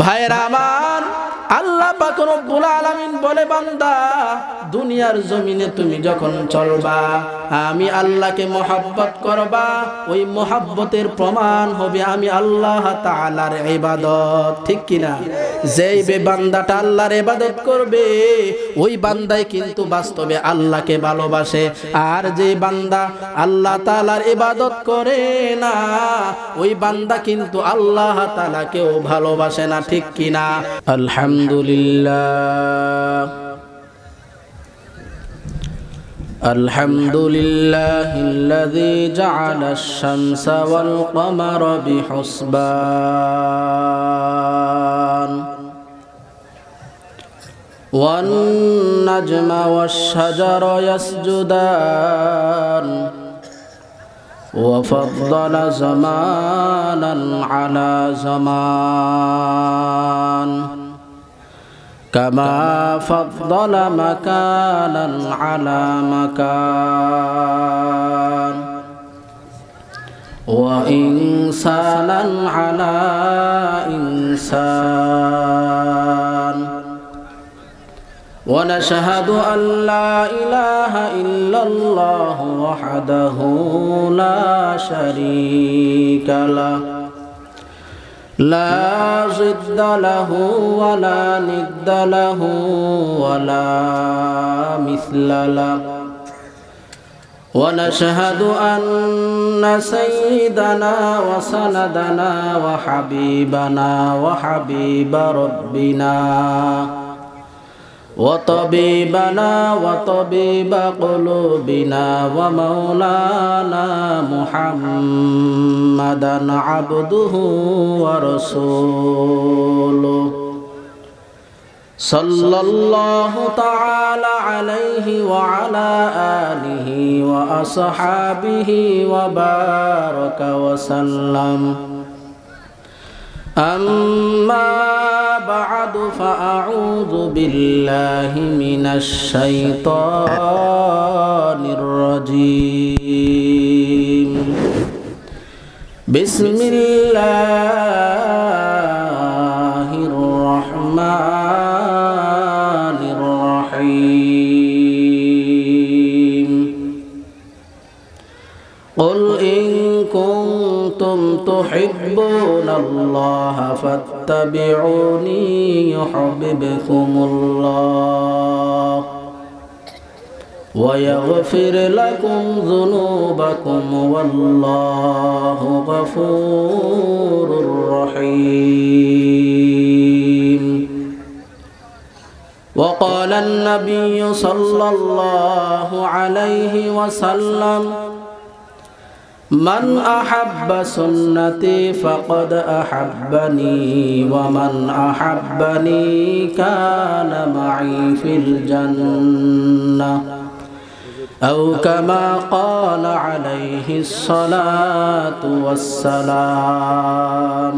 ভাইরা আমার, আল্লাহ পাক রব্বুল আলামিন বলে, বান্দা দুনিয়ার জমিনে তুমি যখন চলবা, আমি আল্লাহকে মহব্বত করবা, ওই মহব্বতের প্রমাণ হবে আমি আল্লাহ তাআলার ইবাদত। ঠিক কিনা? যেই বান্দাটা আল্লাহর ইবাদত করবে, ওই বান্দাই কিন্তু বাস্তবে আল্লাহকে ভালোবাসে। আর যে বান্দা আল্লাহ তাআলার ইবাদত করে না, ওই বান্দা কিন্তু আল্লাহ তাআলাকেও ভালোবাসে না। ঠিক কিনা? আলহামদুলিল্লাহ, আলহামদুলিল্লাহিল্লাযী জাআলাশ শামসা ওয়াল কমারা বিহুসবান ওয়ান নাজমা ওয়াশ শাজারা ইয়াসজুদান وفضل زمانا على زمان كما فضل مكانا على مكان وإنسانا على إنسان ونشهد أن لا إله إلا الله وحده لا شريك له لا ضد له ولا ند له ولا مثل له ونشهد أن سيدنا وسندنا وحبيبنا وحبيب ربنا وطبيبنا وطبيب قلوبنا ومولانا محمدا عبده ورسوله صلى الله تعالى عليه وعلى آله وأصحابه وبارك وسلم. أما بعد فأعوذ بالله من الشيطان الرجيم. بسم الله الرحمن الرحيم. قل إن كنتم تحبون الله فاتبعوني يحببكم الله ويغفر لكم ذنوبكم والله غفور رحيم. وقال النبي صلى الله عليه وسلم من أحب سنتي فقد أحبني ومن أحبني كان معي في الجنة أو كما قال عليه الصلاة والسلام.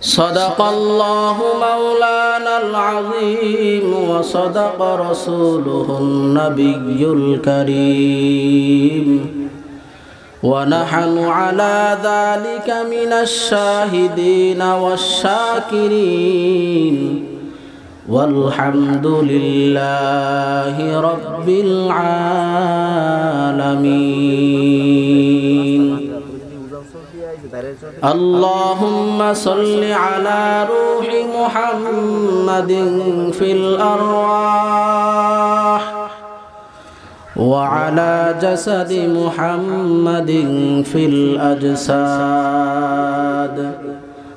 صدق الله مولانا العظيم وصدق رسوله النبي الكريم ونحن على ذلك من الشاهدين والشاكرين والحمد لله رب العالمين. اللهم صل على روح محمد في الأرواح وعلى جسد محمد في الأجساد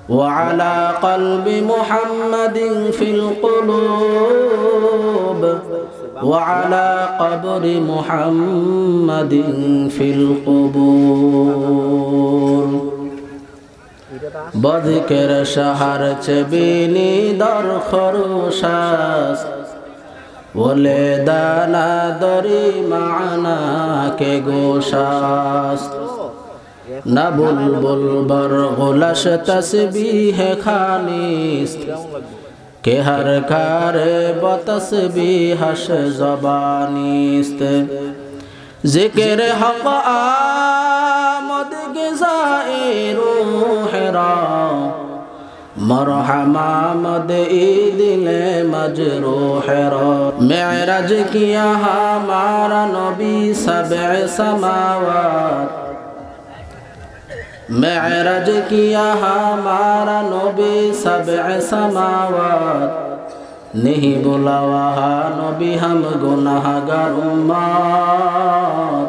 وعلى قلب محمد في القلوب وعلى قبر محمد في القبور. بذكر شهر چبینی در خروشاست ولی دانا دری معنا کے گوشاست نہ بلبل برغلش تسبیح خانیست کہ ہر کار بتسبیحش زبانیست. ذکر حق آمد غذائے روح را मरहमा मद दिले मजरूह मेराज किया हमारा नबी सबे समावात मेराज किया हमारा नबी सबे समावात नहीं बोला वहाँ नबी हम गुनाहगार उम्मत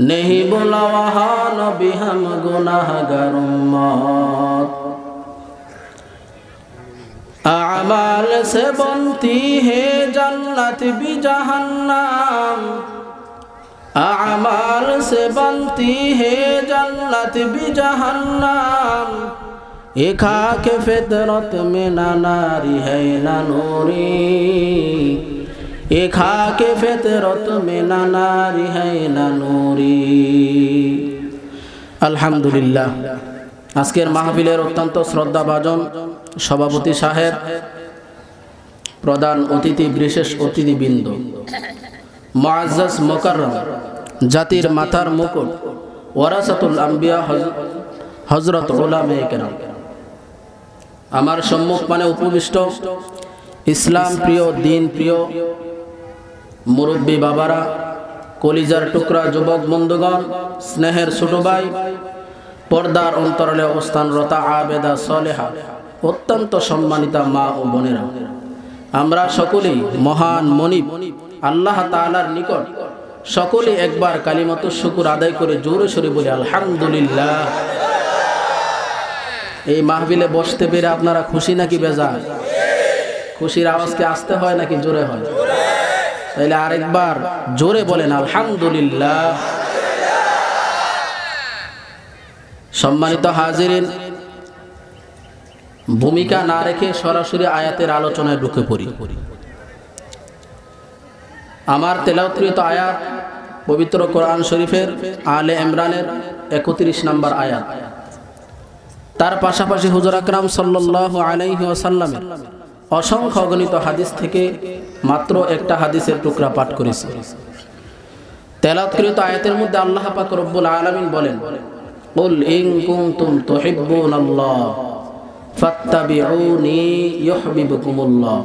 नहीं बोला वहाँ नबी हम गुनाहगार उम्मत आमाल से बनती है जन्नत भी जहन्नम आमाल से बनती है जन्नत भी जहन्नम ये खा के फितरत में ना नारी है ना नूरी ये खा के फितरत में ना नारी है ना नूरी। अल्हम्दुलिल्लाह আজকের মাহফিলের অত্যন্ত শ্রদ্ধাভাজন সভাপতি সাহেব, প্রধান অতিথি বিশেষ অতিথিবৃন্দ, মুআজ্জাজ মুকাররম, জাতির মাথার মুকুট, ওয়ারাসাতুল আম্বিয়া হযরত উলামায়ে কেরাম, আমার সম্মুখ মানে উপবিষ্ট ইসলাম প্রিয় দিন প্রিয় মুরব্বী বাবারা, কলিজার টুকরা যুবক বন্ধুগণ, স্নেহের ছোট ভাই, পর্দার অন্তরালে অবস্থানরত আবেদা সলেহা, অত্যন্ত সম্মানিতা মা ও বোনেরা, আমরা সকলেই মহান মনিব আল্লাহ তাআলার নিকট সকলেই একবার কালিমাতুশ শুকর আদায় করে জোরে সোরে বলি আলহামদুলিল্লাহ। এই মাহফিলে বসতে পেরে আপনারা খুশি নাকি বেজার? খুশির আওয়াজ কি আসতে হয় নাকি জোরে হয়? তাইলে আরেকবার জোরে বলেন আলহামদুলিল্লাহ। সম্মানিত হাজিরিন, ভূমিকা না রেখে সরাসরি আয়াতের আলোচনায় ঢুকে পড়ি। আমার তেলাওয়াতকৃত আয়াত পবিত্র কোরআন শরীফের আলে ইমরানের ৩১ নম্বর আয়াত, তার পাশাপাশি হুজুর আকরাম সাল্লাল্লাহু আলাইহি ওয়াসাল্লামের অসংখ্য অগণিত হাদিস থেকে মাত্র একটা হাদিসের টুকরা পাঠ করেছি। তেলাওয়াতকৃত আয়াতের মধ্যে আল্লাহ পাক রব্বুল আলামিন বলেন, কুল ইন কুনতুম তুহিব্বুনাল্লাহ ফাত্তাবিউনি ইউহিব্বুকুমুল্লাহ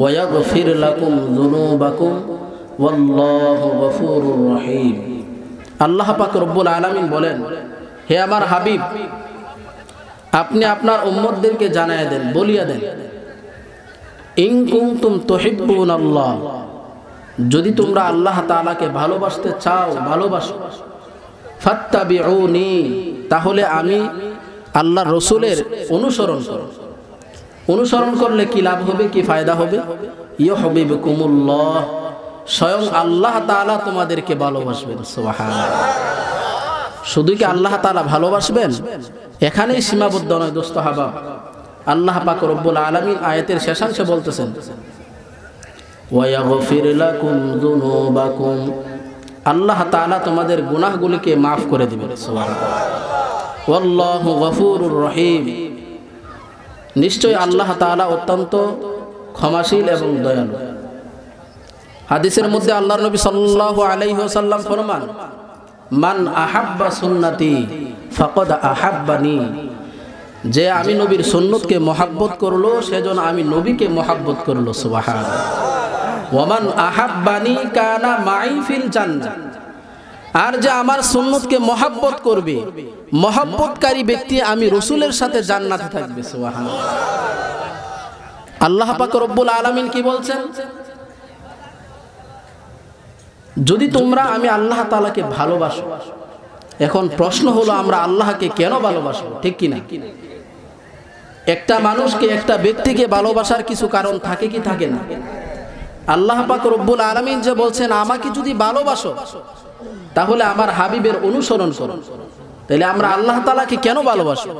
ওয়া ইয়াগফির লাকুম যুনুবাকুম ওয়াল্লাহু গফুরুর রহিম। আল্লাহ পাক রব্বুল আলামিন বলেন, হে আমার হাবিব, আপনি আপনার উম্মতদেরকে জানায় দেন, বলিয়া দেন, ইন কুনতুম তুহিব্বুনাল্লাহ, যদি তোমরা আল্লাহ তাআলাকে ভালোবাসতে চাও, ভালোবাসো, ফাত্তাবিউনি, তাহলে আমি আল্লাহর রাসূলের অনুসরণ করো। অনুসরণ করলে কি লাভ হবে, কি ফায়দা হবে? ইউহিব্বুকুমুল্লাহ, স্বয়ং আল্লাহ তাআলা তোমাদেরকে ভালোবাসবেন। সুবহানাল্লাহ। শুধু কি আল্লাহ তাআলা ভালোবাসবেন এখানেই সীমাবদ্ধ নয় দোস্ত হাবাব। আল্লাহ পাক রব্বুল আলামিন আয়াতের শেষাংশে বলতেছেন, ওয়া ইয়াগফির লাকুম যুনুবাকুম, আল্লাহ তাআলা তোমাদের গুনাহগুলিকে মাফ করে দিবেন। সুবহানাল্লাহ। ওয়াল্লাহু গফুরুর রহিম, নিশ্চয় আল্লাহ তাআলা অত্যন্ত ক্ষমাশীল এবং দয়ালু। হাদিসের মধ্যে আল্লাহর নবী সাল্লাল্লাহু আলাইহি ওয়াসাল্লাম ফরমান, মান আহাব্বা সুন্নতি ফাকাদ আহাব্বানি, যে আমি নবীর সুন্নতকে মহব্বত করলো সেজন্য আমি নবীকে মহব্বত করলো। সুবহানাল্লাহ। ওয়ামান আহাব্বানি কানা মাই ফিল জান্নাহ, আর যে আমার সুন্নতকে মহব্বত করবে, মহব্বতকারী ব্যক্তি আমি রাসূলের সাথে জান্নাতে থাকবে। সুবহানাল্লাহ। আল্লাহ পাক রব্বুল আলামিন কি বলছেন? যদি তোমরা আমি আল্লাহ তাআলাকে ভালোবাসো। এখন প্রশ্ন হলো, আমরা আল্লাহকে কেন ভালোবাসবো, ঠিক কি না? একটা মানুষকে, একটা ব্যক্তিকে ভালোবাসার কিছু কারণ থাকে কি থাকে না? আল্লাহ পাক রব্বুল আলামিন যে বলছেন, আমাকে যদি ভালোবাসো তাহলে আমার হাবিবের অনুসরণ করো, তাহলে আমরা আল্লাহ তাআলাকে কেন ভালোবাসবো?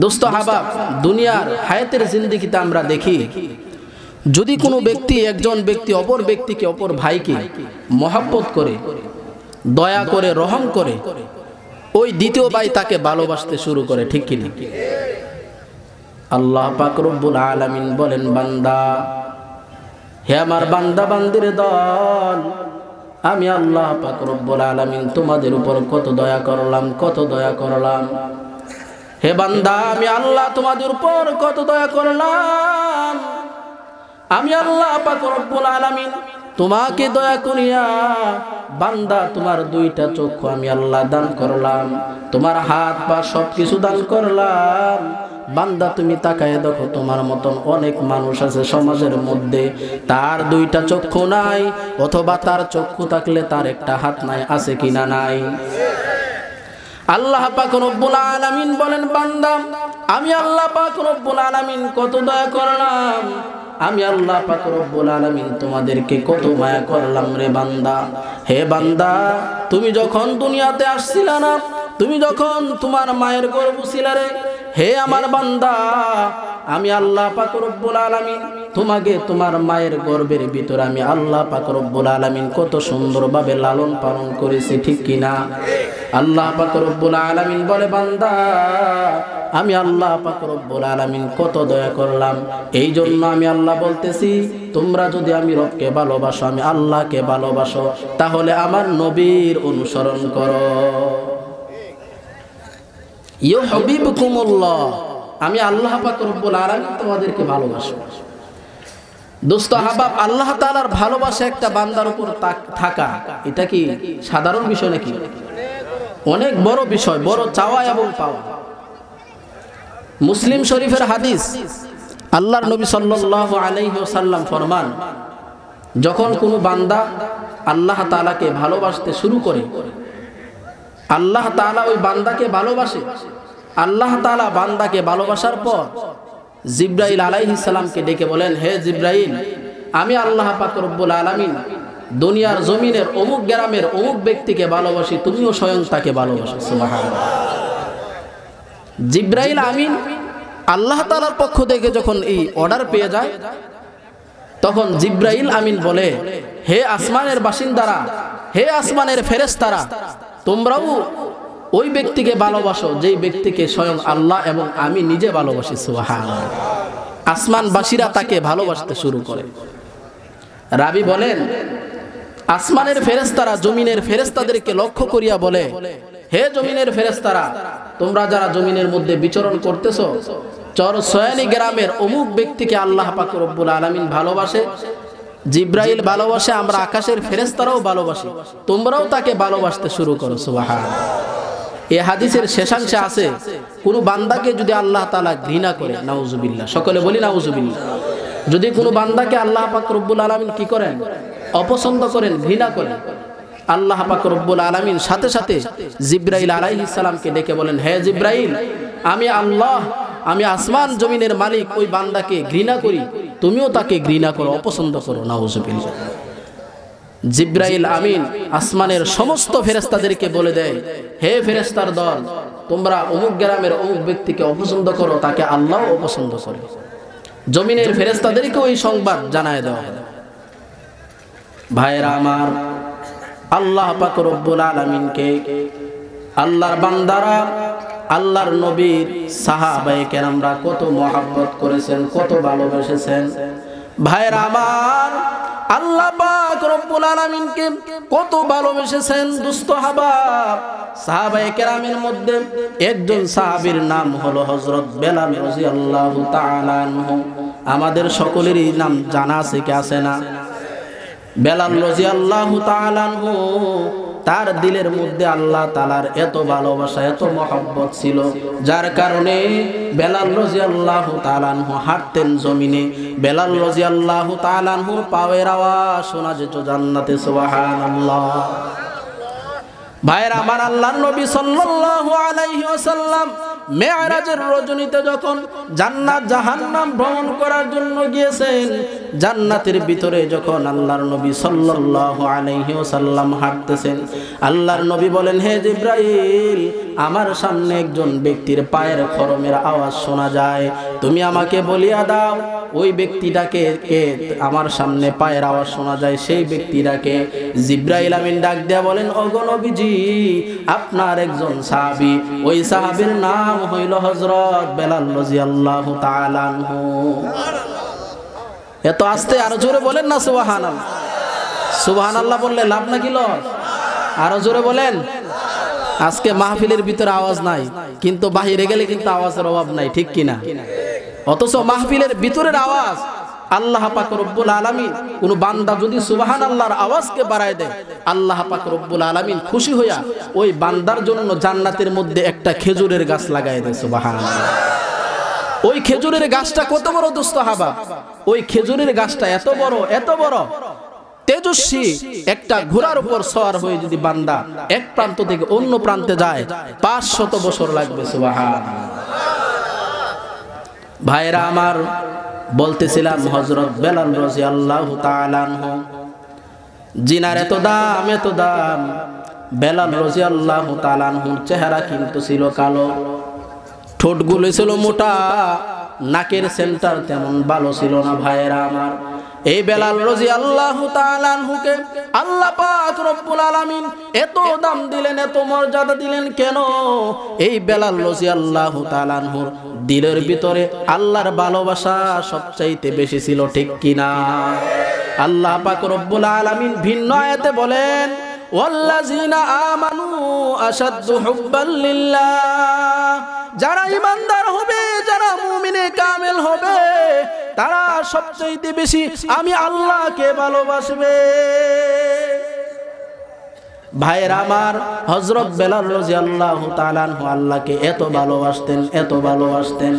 দোস্ত হাবাব, দুনিয়ার হায়াতের জিন্দেগিতে আমরা দেখি, যদি কোনো ব্যক্তি, একজন ব্যক্তি অপর ব্যক্তিকে, অপর ভাইকে মহব্বত করে, দয়া করে, রহম করে, ওই দ্বিতীয় ভাই তাকে ভালোবাসতে শুরু করে, ঠিক কি না? আল্লাহ পাক রব্বুল আলামিন বলেন, বান্দা, হে আমার বান্দা বান্দির দল, আমি আল্লাহ পাক রব্বুল আলামিন তোমাদের উপর কত দয়া করলাম, কত দয়া করলাম। হে বান্দা আমি আল্লাহ তোমাদের উপর কত দয়া করলাম, আমি আল্লাহ পাক রব্বুল আলামিন তোমাকে দয়া করিয়া বান্দা তোমার দুইটা চক্ষু আমি আল্লাহ দান করলাম, তোমার হাত পা সবকিছু দান করলাম। বান্দা তুমি তাকায় দেখো, তোমার মতন অনেক মানুষ আছে সমাজের মধ্যে, তার দুইটা চক্ষু নাই, অথবা তার চক্ষু থাকলে তার একটা হাত নাই, আছে কিনা নাই? আল্লাহ পাক রব্বুল আলামিন বলেন, বান্দা আমি আল্লাহ পাক রব্বুল আলামিন কত দয়া করলাম, আমি আল্লাহ পাক রব্বুল আলামিন তোমাদেরকে কত মায়া করলাম রে বান্দা। হে বান্দা তুমি যখন দুনিয়াতে আসছিলা না, তুমি যখন তোমার মায়ের গর্ভ ছিলা রে, হে আমার বান্দা আমি আল্লাহ পাক রব্বুল আলামিন তোমাকে তোমার মায়ের গর্ভের ভিতরে আমি আল্লাহ পাক রব্বুল আলামিন কত সুন্দরভাবে লালন পালন করেছি, ঠিক কিনা? আল্লাহ পাক রব্বুল আলামিন বলে, বান্দা আমি আল্লাহ পাক রব্বুল আলামিন কত দয়া করলাম। এই জন্য আমি আল্লাহ বলতেছি, তোমরা যদি আমি রবকে ভালোবাসো, আমি আল্লাহকে ভালোবাসো, তাহলে আমার নবীর অনুসরণ করো। ইউহিব্বুকুমুল্লাহ, আমি আল্লাহ পাক রব্বুল আলামিন তোমাদেরকে ভালোবাসি। দোস্ত আহবাব, আল্লাহ তাআলার ভালোবাসা একটা বান্দার উপর থাকা, এটা কি সাধারণ বিষয় নাকি? অনেক বড় বিষয়, বড় চাওয়া এবং পাওয়া। মুসলিম শরীফের হাদিস, আল্লাহর নবী সাল্লাল্লাহু আলাইহি ওয়াসাল্লাম ফরমান, যখন কোনো বান্দা আল্লাহ তাআলাকে ভালোবাসতে শুরু করে, আল্লাহ তাআলা ওই বান্দাকে ভালোবাসে। আল্লাহ তাআলা বান্দাকে ভালোবাসার পর জিবরাইল আলাইহিস সালামকে ডেকে বলেন, হে জিবরাইল, আমি আল্লাহ পাক রব্বুল আলামিন দুনিয়ার জমিনের অমুক গ্রামের অমুক ব্যক্তিকে ভালোবাসি, তুমিও স্বয়ং তাকে ভালোবাসো। সুবহানাল্লাহ। জিবরাইল আমিন আল্লাহ তাআলার পক্ষ থেকে যখন এই অর্ডার পেয়ে যায়, তখন জিবরাইল আমিন বলে, হে আসমানের বাসিন্দারা, হে আসমানের ফেরেশতারা, তোমরাও ওই ব্যক্তিকে ভালোবাসো যেই ব্যক্তিকে স্বয়ং আল্লাহ এবং আমি নিজে ভালোবাসি। সুবহানাল্লাহ। আসমানবাসীরা তাকে ভালোবাসতে শুরু করে। রাবী বলেন, আসমানের ফেরেশতারা জমিনের ফেরেশতাদেরকে লক্ষ্য করিয়া বলে, হে জমিনের ফেরেশতারা, তোমরা যারা জমিনের মধ্যে বিচরণ করতেছো, চরসয়ানি গ্রামের অমুক ব্যক্তিকে আল্লাহ পাক রব্বুল আলামিন ভালোবাসে, জিবরাইল ভালোবাসে, আমরা আকাশের ফেরেশতারাও ভালোবাসি, তোমরাও তাকে ভালোবাসতে শুরু করো। সুবহানাল্লাহ। এই হাদিসের শেষাংশে আছে, কোন বান্দাকে যদি আল্লাহ তাআলা ঘৃণা করে, নাউজুবিল্লাহ, সকলে বলি নাউজুবিল্লাহ, যদি কোনো বান্দাকে আল্লাহ পাক রব্বুল আলামিন কি করেন, অপছন্দ করেন, ঘৃণা করেন, আল্লাহ পাক রব্বুল আলামিন সাথে সাথে জিবরাইল আলাইহিস সালামকে ডেকে বলেন, হে জিবরাইল, আমি আল্লাহ, আমি আসমান জমিনের মালিক, ওই বান্দাকে ঘৃণা করি, তুমিও তাকে ঘৃণা করো, অপছন্দ করো। নাউজুবিল্লাহ। জিবরাইল আমিন আসমানের সমস্ত ফেরেশতাদেরকে বলে দেয়, হে ফেরেশতার দল, তোমরা অমুক গ্রামের অমুক ব্যক্তিকে অপছন্দ করো, তাকে আল্লাহ অপছন্দ করে। জমিনের ফেরেশতাদেরকে ওই সংবাদ জানায় দেওয়া হয়। ভাইরা আমার, আল্লাহ পাক রব্বুল আলামিনকে আল্লাহর বান্দারা, আল্লাহর নবীর সাহাবায়ে কেরামরা কত মহব্বত করেছেন, কত ভালোবেসেছেন। ভাইরা আমার, আল্লাহ পাক রব্বুল আলামিনকে কত ভালোবেসেছেন। দুস্থ হাবাব, সাহাবায়ে কেরামের মধ্যে একজন সাহাবীর নাম হলো হযরত বেলাল রাদিয়াল্লাহু তাআলা আনহু। আমাদের সকলেরই নাম জানা আছে কি আছে না? বেলাল রাদিয়াল্লাহু তাআলা আনহু, তার দিলের মধ্যে আল্লাহ তাআলার এত ভালোবাসা, এত মহব্বত ছিল, যার কারণে বেলাল রাদিয়াল্লাহু তাআলা আনহু হাঁটতেন জমিনে, বেলাল রাদিয়াল্লাহু তাআলা আনহুর পায়ের আওয়াজ শোনা যেত জান্নাতে। সুবহানাল্লাহ। ভাইরা আমার, আল্লাহর নবী সাল্লাল্লাহু আলাইহি ওয়াসাল্লাম মেরাজের রজনীতে যখন জান্নাত জাহান্নাম ভ্রমণ করার জন্য গিয়েছেন, জান্নাতের ভিতরে যখন আল্লাহর নবী সাল্লাল্লাহু আলাইহি ওয়াসাল্লাম হাঁটতেছেন, আল্লাহর নবী বলেন, হে জিবরাইল, আমার সামনে একজন ব্যক্তির পায়ের খরমের আওয়াজ শোনা যায়, তুমি আমাকে বলিয়া দাও ওই ব্যক্তিটাকে কে, আমার সামনে পায়ের আওয়াজ শোনা যায়, সেই ব্যক্তিটাকে। জিবরাইল আমিন ডাক দেয়া বলেন, ওগো নবীজি, আপনার একজন সাহাবী, ওই সাহাবীর নাম হইল হযরত বেলাল রাদিয়াল্লাহু তাআলা আনহু। এত আস্তে আরো জোরে বলেন না সুবহানাল্লাহ। সুবহানাল্লাহ বললে লাভ নাকি লস? আরো জোরে বলেন, আজকে মাহফিলের ভিতরে আওয়াজ নাই, কিন্তু বাহিরে গেলে কিন্তু আওয়াজের অভাব নাই, ঠিক কিনা? অথচ মাহফিলের ভিতরের আওয়াজ আল্লাহ পাক রব্বুল আলামিন, কোন বান্দা যদি সুবহানাল্লাহর আওয়াজকে বাড়ায় দেয়, আল্লাহ পাক রব্বুল আলামিন খুশি হইয়া ওই বান্দার জন্য জান্নাতের মধ্যে একটা খেজুরের গাছ লাগায় দেয়। সুবহানাল্লাহ। ওই খেজুরের গাছটা কত বড় দোস্ত হাবা, ওই খেজুরের গাছটা এত বড় তেজস্বী, একটা ঘোড়ার উপর সওয়ার হয়ে যদি বান্দা এক প্রান্ত থেকে অন্য প্রান্তে যায় 500 বছর লাগবে। সুবহানাল্লাহ। ভাইরা আমার, বলতেছিলাম হযরত বেলাল রাদিয়াল্লাহু তাআলা আনহু, জিনার এত দাম। বেলাল রাদিয়াল্লাহু তাআলা আনহুর চেহারা কিন্তু ছিল কালো, ঠোঁটগুলো ছিল মোটা, নাকের সেন্টার তেমন ভালো ছিল না। ভাইরা আমার, এই বেলাল রাদিয়াল্লাহু তাআলা আনহুকে আল্লাহ পাক রব্বুল আলামিন এত দাম দিলেন, এত মর্যাদা দিলেন কেন? এই বেলাল রাদিয়াল্লাহু তাআলা আনহুর দিলের ভিতরে আল্লাহর ভালোবাসা সবচাইতে বেশি ছিল, ঠিক কিনা? আল্লাহ পাক রব্বুল আলামিন ভিন্ন আয়াতে বলেন, ওয়াল্লাযিনা আমানু আশাদ্দু হুব্বাল লিল্লাহ, যারা ঈমানদার হবে, যারা মুমিনে কামেল হবে, তারা সবচেয়ে বেশি আমি আল্লাহকে ভালোবাসবে। ভাইরা আমার, হযরত বেলাল রাদিয়াল্লাহু তাআলা আনহু আল্লাহকে এত ভালোবাসতেন।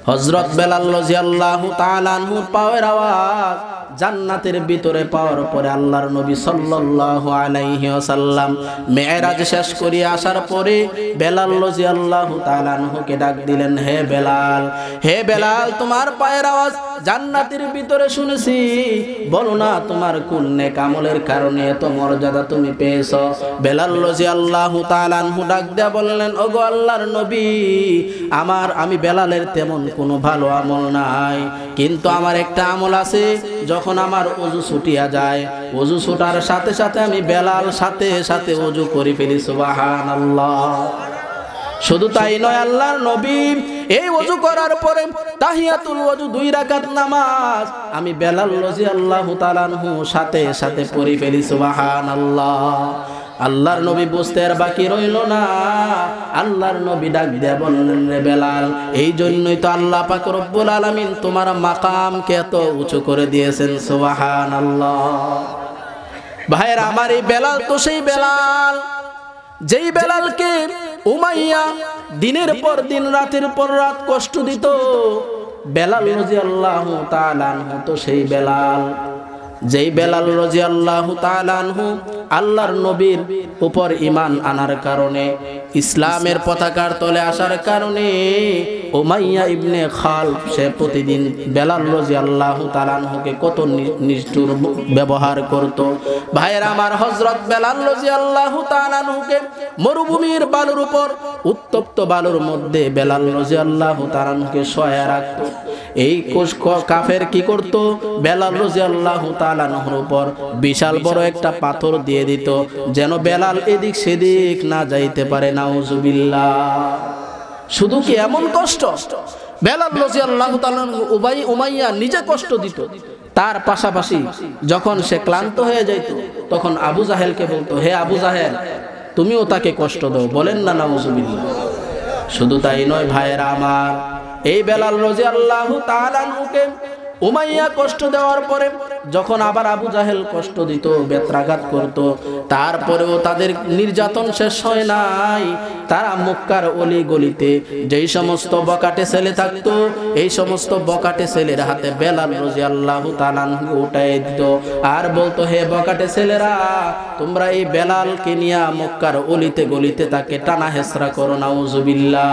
হযরত বেলাল রাদিয়াল্লাহু তাআলা আনহুর পায়ের আওয়াজ জান্নাতের ভিতরে পাওয়ার পরে আল্লাহর নবী সাল্লাল্লাহু আলাইহি ওয়াসাল্লাম মেরাজ শেষ করে আসার পরে বেলাল রাদিয়াল্লাহু তাআলা আনহুকে ডাক দিলেন, হে বেলাল, তোমার পায়ের আওয়াজ জান্নাতের ভিতরে শুনেছি, বলো না তোমার কোন নেক আমলের কারণে এত মর্যাদা তুমি পেয়েছো? বেলাল রাদিয়াল্লাহু তাআলা আনহু ডাক দেয়া বললেন, ওগো আল্লাহর নবী, আমি বেলালের তেমন কোনো ভালো আমল নাই, কিন্তু আমার একটা আমল আছে। যখন আমার ওযু ছুটিয়া যায়, ওযু ছুটার সাথে সাথে আমি বেলাল সাথে ওযু করে ফেলি। সুবহানাল্লাহ। শুধু তাই নয়, আল্লাহর নবী এই ওযু করার পরে তাহিয়াতুল ওযু 2 রাকাত নামাজ আমি বেলাল রাদিয়াল্লাহু তাআলা আনহু সাথে পড়ে ফেলি। সুবহানাল্লাহ। আল্লাহর নবী বুঝতে আর বাকি রইল না, আল্লাহর নবী ডাক দেয়া বললেন, রে বেলাল, এই জন্যই তো আল্লাহ পাক রব্বুল আলামিন তোমার মাকামকে এত উঁচু করে দিয়েছেন। সুবহানাল্লাহ। ভাইরা আমার, এই বেলাল তো সেই বেলাল, যেই বেলালকে উমাইয়া দিনের পর দিন রাতের পর রাত কষ্ট দিত। বেলাল রাদিয়াল্লাহু তাআলা আনহু তো সেই বেলাল, যেই বেলাল রাদিয়াল্লাহু তাআলা আনহু আল্লাহর নবীর উপর ঈমান আনার কারণে, ইসলামের পতাকার তলে আসার কারণে উমাইয়া ইবনে খালফ সে প্রতিদিন বেলাল রাদিয়াল্লাহু তাআলা আনহুকে কত নিষ্ঠুর ব্যবহার করত। ভাইয়ের আমার, হযরত বেলাল রাদিয়াল্লাহু তাআলা আনহুকে মরুভূমির বালুর উপর, উত্তপ্ত বালুর মধ্যে বেলাল রাদিয়াল্লাহু তাআলা আনহুকে শোয়া রাখত। এই কাফের কি করত? বেলাল রাদিয়াল্লাহু তাআলা আনহুর উপর বিশাল বড় একটা পাথর দিয়ে দিত, যেন বেলাল এদিক সেদিক না যাইতে পারে। নাউজুবিল্লাহ। শুধু কি এমন কষ্ট? বেলাল রাদিয়াল্লাহু তাআলা উমাইয়া নিজে কষ্ট দিত, তার পাশাপাশি যখন সে ক্লান্ত হয়ে যাইত তখন আবু জাহেলকে বলতো, হে আবু জাহেল, তুমিও তাকে কষ্ট দাও। বলেন না নাউজুবিল্লাহ। শুধু তাই নয় ভাইয়েরা আমার, এই বেলাল রাদিয়াল্লাহু তাআলা আনহুকে উমাইয়া কষ্ট দেওয়ার পরে যখন আবার আবু জাহেল কষ্ট দিত, বেত্রাঘাত করত, তারপরেও তাদের নির্যাতন শেষ হয় নাই। তারা মক্কার অলি গলিতে যেই সমস্ত বকাটে ছেলে থাকতো, এই সমস্ত বকাটে ছেলের হাতে বেলাল রাদিয়াল্লাহু তাআলা আনহু উঠায় দিত আর বলতো, হে বকাটে ছেলেরা, তোমরা এই বেলালকে নিয়ে মক্কার অলিতে গলিতে তাকে টানা হেসরা করো। নাউজুবিল্লাহ।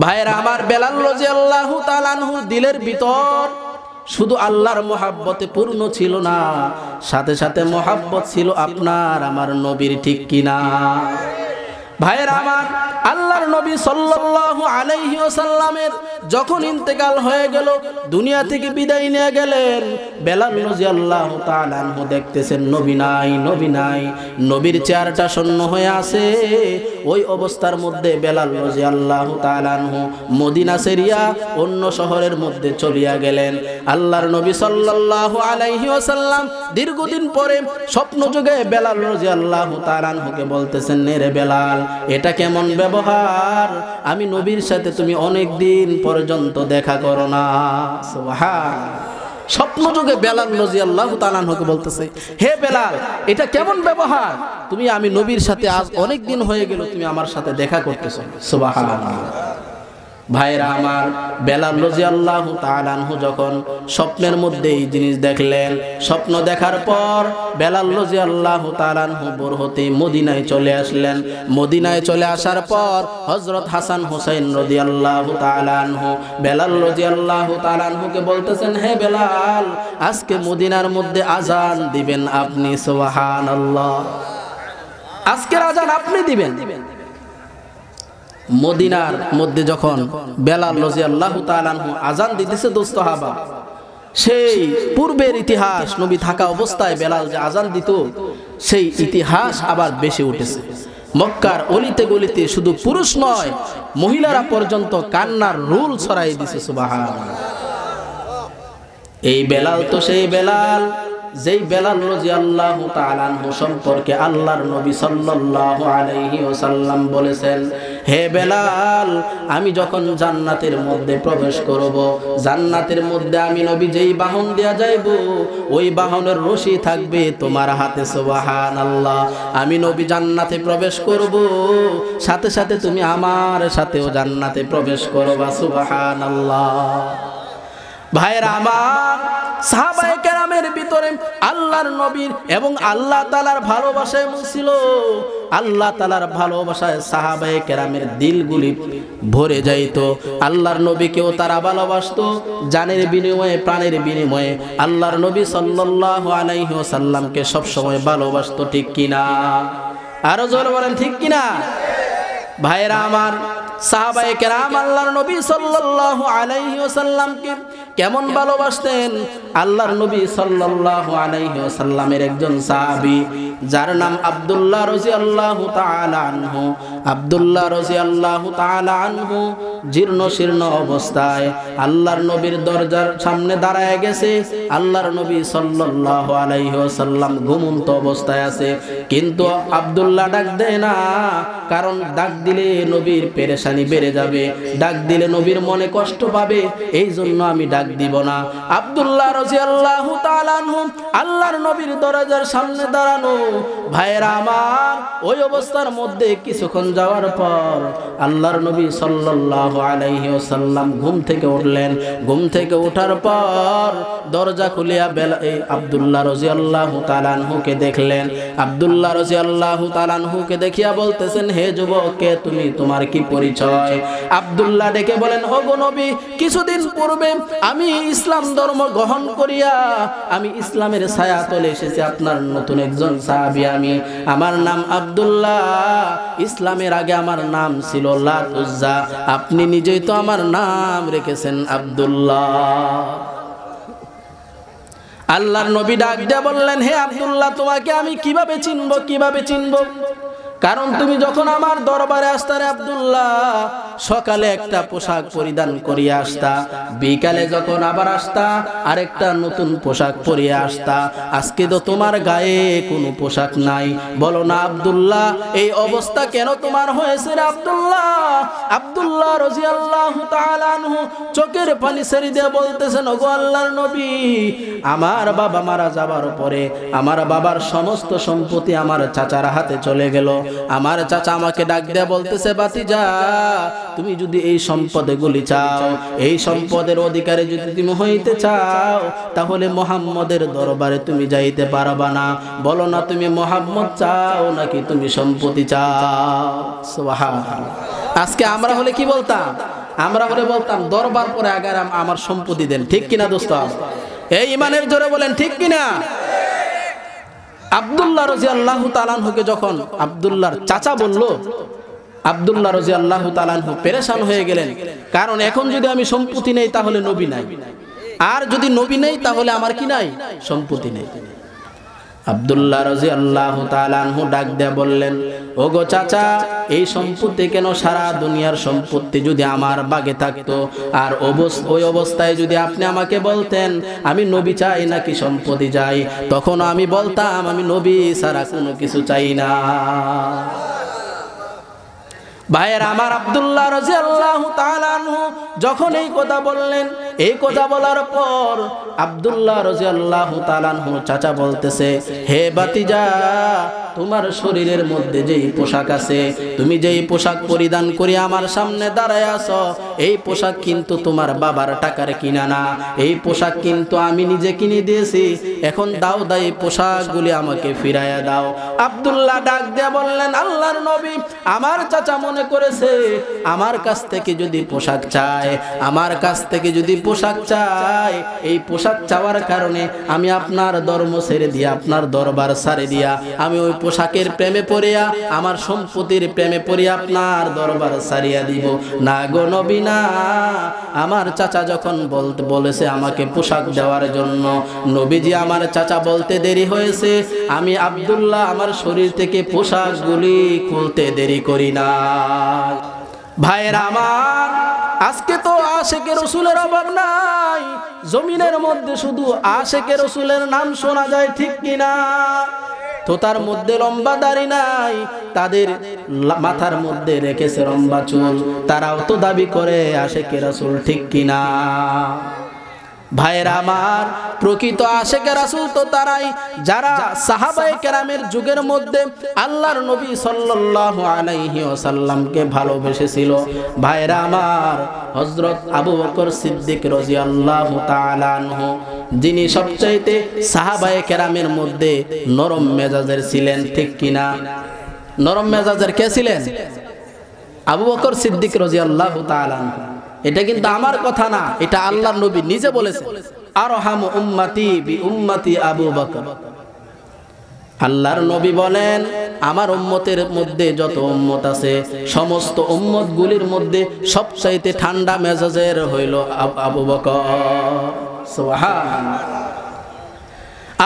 ভাইরা আমার, বেলাল রাদিয়াল্লাহু তাআলা আনহুর দিলের ভিতর শুধু আল্লাহর মহাব্বতে পূর্ণ ছিল না, সাথে সাথে মহাব্বত ছিল আপনার আমার নবীর, ঠিক কিনা? ভাইরা আমার, আল্লাহর নবী সাল্লাল্লাহু আলাইহি ওয়াসাল্লামের যখন ইন্তেকাল হয়ে গেল, দুনিয়া থেকে বিদায় নিয়ে গেলেন, বেলাল রাদিয়াল্লাহু তাআলা আনহু দেখতেছেন নবী নাই, নবী নাই, নবীর চেয়ারটা শূন্য হয়ে আছে। ওই অবস্থার মধ্যে বেলাল রাদিয়াল্লাহু তাআলা আনহু মদিনা ছেড়িয়া অন্য শহরের মধ্যে চলিয়া গেলেন। আল্লাহর নবী সাল্লাল্লাহু আলাইহি ওয়াসাল্লাম দীর্ঘদিন পরে স্বপ্ন যুগে বেলাল রাদিয়াল্লাহু তাআলা আনহুকে বলতেছেন, রে বেলাল, এটা কেমন ব্যবহার? আমি নবীর সাথে তুমি অনেক দিন পর্যন্ত দেখা করো না। সুবহানাল্লাহ। স্বপ্ন যুগে বেলাল রাদিয়াল্লাহু তাআলা আনহুকে বলতেছে, হে বেলাল, এটা কেমন ব্যবহার? আমি নবীর সাথে আজ অনেক দিন হয়ে গেল, তুমি আমার সাথে দেখা করতেছো। সুবহানাল্লাহ। ভাইরা আমার, বেলাল রাদিয়াল্লাহু তাআলা আনহু যখন স্বপ্নের মধ্যে এই জিনিস দেখলেন, স্বপ্ন দেখার পর বেলাল রাদিয়াল্লাহু তাআলা আনহু ভোর হতে মদিনায় চলে আসলেন। মদিনায় চলে আসার পর হযরত হাসান হুসাইন রাদিয়াল্লাহু তাআলা আনহু বেলাল রাদিয়াল্লাহু তাআলা আনহুকে বলতেছেন, হে বেলাল, আজকে মদিনার মধ্যে আজান দিবেন আপনি। সুবহানাল্লাহ। আজকের আজান আপনি দিবেন। মদিনার মধ্যে যখন বেলাল রাদিয়াল্লাহু তাআলা আনহু আজান দিতেছে, দোস্ত হাবা, সেই পূর্বের ইতিহাস, নবী থাকা অবস্থায় বেলাল যে আজান দিত, সেই ইতিহাস আবার বেশি উঠেছে। মক্কার অলিতে গলিতে শুধু পুরুষ নয়, মহিলারা পর্যন্ত কান্নার রুল ছড়াই দিছে। সুবহানাল্লাহ। এই বেলাল তো সেই বেলাল, যেই বেলাল রাদিয়াল্লাহু তাআলা আনহু সম্পর্কে আল্লাহর নবী সাল্লাল্লাহু আলাইহি ওয়াসাল্লাম বলেছেন, হে বেলাল, আমি যখন জান্নাতের মধ্যে প্রবেশ করব, জান্নাতের মধ্যে আমি নবী যেই বাহন দেয়া যাইব, ওই বাহনের রশি থাকবে তোমার হাতে। সুবহানাল্লাহ। আমি নবী জান্নাতে প্রবেশ করব, সাথে সাথে তুমি আমার সাথেও জান্নাতে প্রবেশ করবা। সুবহানাল্লাহ। ভাইরা আমার, সাহাবায়ে কেরামের ভিতরে আল্লাহর নবীর এবং আল্লাহ তাআলার ভালোবাসা এমন ছিল, আল্লাহ তাআলার ভালোবাসায় সাহাবায়ে কেরামের দিলগুলি ভরে যাইত। আল্লাহর নবীকেও তারা ভালোবাসতো, জানের বিনিময়ে, প্রাণের বিনিময়ে আল্লাহর নবী সাল্লাল্লাহু আলাইহি ওয়াসাল্লামকে সব সময় ভালোবাসতো। ঠিক কিনা? আরো জোরে বলেন, ঠিক কিনা? ভাইরা আমার, সাহাবায়ে কেরাম আল্লাহর নবী সাল্লাল্লাহু আলাইহি ওয়াসাল্লামকে কেমন ভালোবাসতেন? আল্লাহর নবী সাল্লাল্লাহু আলাইহি ওয়াসাল্লামের একজন সাহাবী, যার নাম আব্দুল্লাহ রাদিয়াল্লাহু তাআলা আনহু। আব্দুল্লাহ রাদিয়াল্লাহু তাআলা আনহু জীর্ণ শীর্ণ অবস্থায় আল্লাহর নবীর দরজার সামনে দাঁড়ায় গেছে। আল্লাহর নবী সাল্লাল্লাহু আলাইহি ওয়াসাল্লাম ঘুমন্ত অবস্থায় আছে, কিন্তু আব্দুল্লাহ ডাক দেয় না, কারণ ডাক দিলে নবীর পেরেশানি বেড়ে যাবে, ডাক দিলে নবীর মনে কষ্ট পাবে, এই জন্য আমি ডাক দিব না। আব্দুল্লাহ রাদিয়াল্লাহু তাআলা আনহু আল্লাহর নবীর দরজার সামনে দাঁড়ানো। ভাইরা আমার, ওই অবস্থার মধ্যে কিছুক্ষণ যাওয়ার পর আল্লাহর নবী সাল্লাল্লাহু আলাইহি ওয়াসাল্লাম ঘুম থেকে উঠলেন। ঘুম থেকে ওঠার পর দরজা খুলিয়া আব্দুল্লাহ রাদিয়াল্লাহু তাআলা আনহুকে দেখলেন। আব্দুল্লাহ রাদিয়াল্লাহু তাআলা আনহুকে দেখিয়া বলতেছেন, হে যুবক, কে তুমি? তোমার কি পরিচয়? আব্দুল্লাহ ডেকে বলেন, ওগো নবী, কিছুদিন পূর্বে আমি ইসলাম ধর্ম গ্রহণ করিয়া আমি ইসলামের ছায়াতলে এসেছি, আপনার নতুন একজন সাহাবী আমি। আমার নাম আব্দুল্লাহ। ইসলামের আগে আমার নাম ছিল লাত উজ্জা, আপনি নিজেই তো আমার নাম রেখেছেন আব্দুল্লাহ। আল্লাহর নবী ডাক দিয়ে বললেন, হে আব্দুল্লাহ, তোমাকে আমি কিভাবে চিনবো? কিভাবে চিনবো? কারণ তুমি যখন আমার দরবারে আসতা রে আব্দুল্লাহ, সকালে একটা পোশাক পরিধান করিয়ে আসতা, বিকালে যখন আবার আসতা আরেকটা নতুন পোশাক পরিয়ে আসতা। আজকে তো তোমার গায়ে কোনো পোশাক নাই। বলো না আব্দুল্লাহ, এই অবস্থা কেন তোমার হয়েছে রে আব্দুল্লাহ? আব্দুল্লাহ রাদিয়াল্লাহু তাআলা আনহু চোখের পানি ছেড়ে দিয়ে বলতেছেন, ওগো আল্লাহর নবী, আমার বাবা মারা যাবার পরে আমার বাবার সমস্ত সম্পত্তি আমার চাচার হাতে চলে গেল। আমার চাচা আমাকে ডাক দিয়ে বলতেছে, বাতিজা, তুমি যদি এই সম্পদগুলি চাও, এই সম্পদের অধিকারী যদি তুমি হইতে চাও, তাহলে মুহাম্মদের দরবারে তুমি যাইতে পারবা না। বলো না, তুমি মুহাম্মদ চাও নাকি তুমি সম্পত্তি চাও? সুবহানাল্লাহ। আজকে আমরা হলে কি বলতাম? আমরা হলে বলতাম, দরবার পরে আগে আমার সম্পত্তি দেন। ঠিক কিনা দোস্ত? এই ইমানের জোরে বলেন, ঠিক কিনা? আব্দুল্লাহ রাদিয়াল্লাহু তাআলা আনহুকে যখন আব্দুল্লাহর চাচা বলল, আব্দুল্লাহ রাদিয়াল্লাহু তাআলা আনহু পেরেশান হয়ে গেলেন, কারণ এখন যদি আমি সম্পত্তি নেই তাহলে নবী নাই। আর যদি নবী নেই তাহলে আমার কি নাই? সম্পত্তি নেই। আব্দুল্লাহ রাদিয়াল্লাহু তাআলা আনহু ডাক দিয়ে বললেন, ওগো চাচা, এই সম্পত্তি কেন? সারা দুনিয়ার সম্পত্তি যদি আমার ভাগে থাকতো, আর ওই অবস্থায় যদি আপনি আমাকে বলতেন আমি নবী চাই নাকি সম্পত্তি চাই, তখন আমি বলতাম আমি নবী ছাড়া কোনো কিছু চাই না। ভাইয়ের আমার, আব্দুল্লাহ রাদিয়াল্লাহু তাআলা আনহু যখন এই কথা বললেন, এই কথা বলার পর আব্দুল্লাহ রাদিয়াল্লাহু তাআলা আনহু চাচা বলতেছে, হে ভাতিজা, তোমার শরীরের মধ্যে যেই পোশাক আছে, তুমি যেই পোশাক পরিধান করে আমার সামনে দাঁড়ায় আছো, এই পোশাক কিন্তু তোমার বাবার টাকার কিনা না, এই পোশাক কিন্তু আমি নিজে কিনে দিয়েছি। এখন দাও দাও, এই পোশাকগুলি আমাকে ফিরাইয়া দাও। আব্দুল্লাহ ডাক দিয়ে বললেন, আল্লাহর নবী, আমার চাচা মনে করেছে আমার কাছ থেকে যদি পোশাক চায়, আমার কাছ থেকে যদি পোশাক চায়, এই পোশাক চাওয়ার কারণে আমি আপনার ধর্ম ছেড়ে দিয়া, আপনার দরবার ছাড়ে দিয়া, আমি ওই পোশাকের প্রেমে পড়িয়া, আমার সম্পত্তির প্রেমে পড়িয়া আপনার দরবার ছাড়িয়া দিব। না গো নবী না, আমার চাচা যখন বলেছে আমাকে পোশাক দেওয়ার জন্য, নবীজি আমার চাচা বলতে দেরি হয়েছে, আমি আব্দুল্লাহ আমার শরীর থেকে পোশাকগুলি খুলতে দেরি করি না। ভাইয়েরা আমার, আজকে তো আশেকে রসুলের অভাব নাই, জমিনের মধ্যে শুধু আশেকে রসুলের নাম শোনা যায়, ঠিক কিনা? তো তার মধ্যে লম্বা দাড়ি নাই, তাদের মাথার মধ্যে রেখেছে লম্বা চুল, তারাও তো দাবি করে আশেকে রাসূল, ঠিক কিনা? ভাইয়েরা আমার, প্রকৃত আশেকে রাসূল তো তারাই যারা সাহাবায়ে কেরামের যুগের মধ্যে আল্লাহর নবী সাল্লাল্লাহু আলাইহি ওয়াসাল্লামকে ভালোবেসেছিল। ভাইয়েরা আমার, হযরত আবু বকর সিদ্দিক রাদিয়াল্লাহু তাআলা আনহু, যিনি সবচাইতে সাহাবায়ে কেরামের মধ্যে নরম মেজাজের ছিলেন, ঠিক কিনা? নরম মেজাজের কে ছিলেন? আবু বকর সিদ্দিক রাদিয়াল্লাহু তাআলা আনহু। এটা কিন্তু আমার কথা না, এটা আল্লাহর নবী নিজে বলেছেন, আরহামু উম্মতি বি উম্মতি আবু বকর। আল্লাহর নবী বলেন, আমার উম্মতের মধ্যে যত উম্মত আছে, সমস্ত উম্মতগুলির মধ্যে সবচাইতে ঠান্ডা মেজাজের হইল আবু বকর। সুবহানাল্লাহ।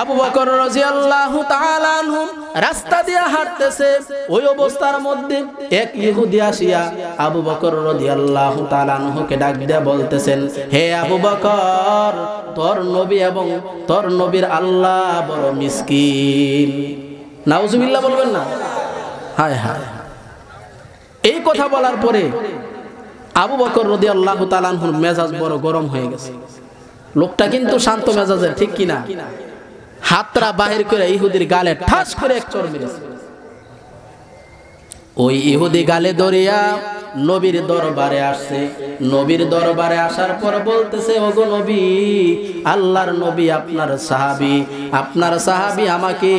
আবু বকর রাদিয়াল্লাহু তাআলা আনহু রাস্তা দিয়ে হাঁটতেছে, ওই অবস্থার মধ্যে এক ইহুদি আসিয়া আবু বকর রাদিয়াল্লাহু তাআলা আনহুকে ডাক দিয়ে বলতেছেন, হে আবু বকর, তোর নবী এবং তোর নবীর আল্লাহ বড় মিসকিন। নাউজুবিল্লাহ বলবেন না? হায় হায়। এই কথা বলার পরে আবু বকর রাদিয়াল্লাহু তাআলা আনহুর মেজাজ বড় গরম হয়ে গেছে। লোকটা কিন্তু শান্ত মেজাজের, ঠিক কিনা? হাতরা বাহির করে ইহুদির গালে ঠাস করে এক চড় মেরেছে। ওই ইহুদি গালে দরিয়া নবীর দরবারে আসছে। নবীর দরবারে আসার পর বলতেছে, ওগো নবী, আল্লাহর নবী আপনার সাহাবী আমাকে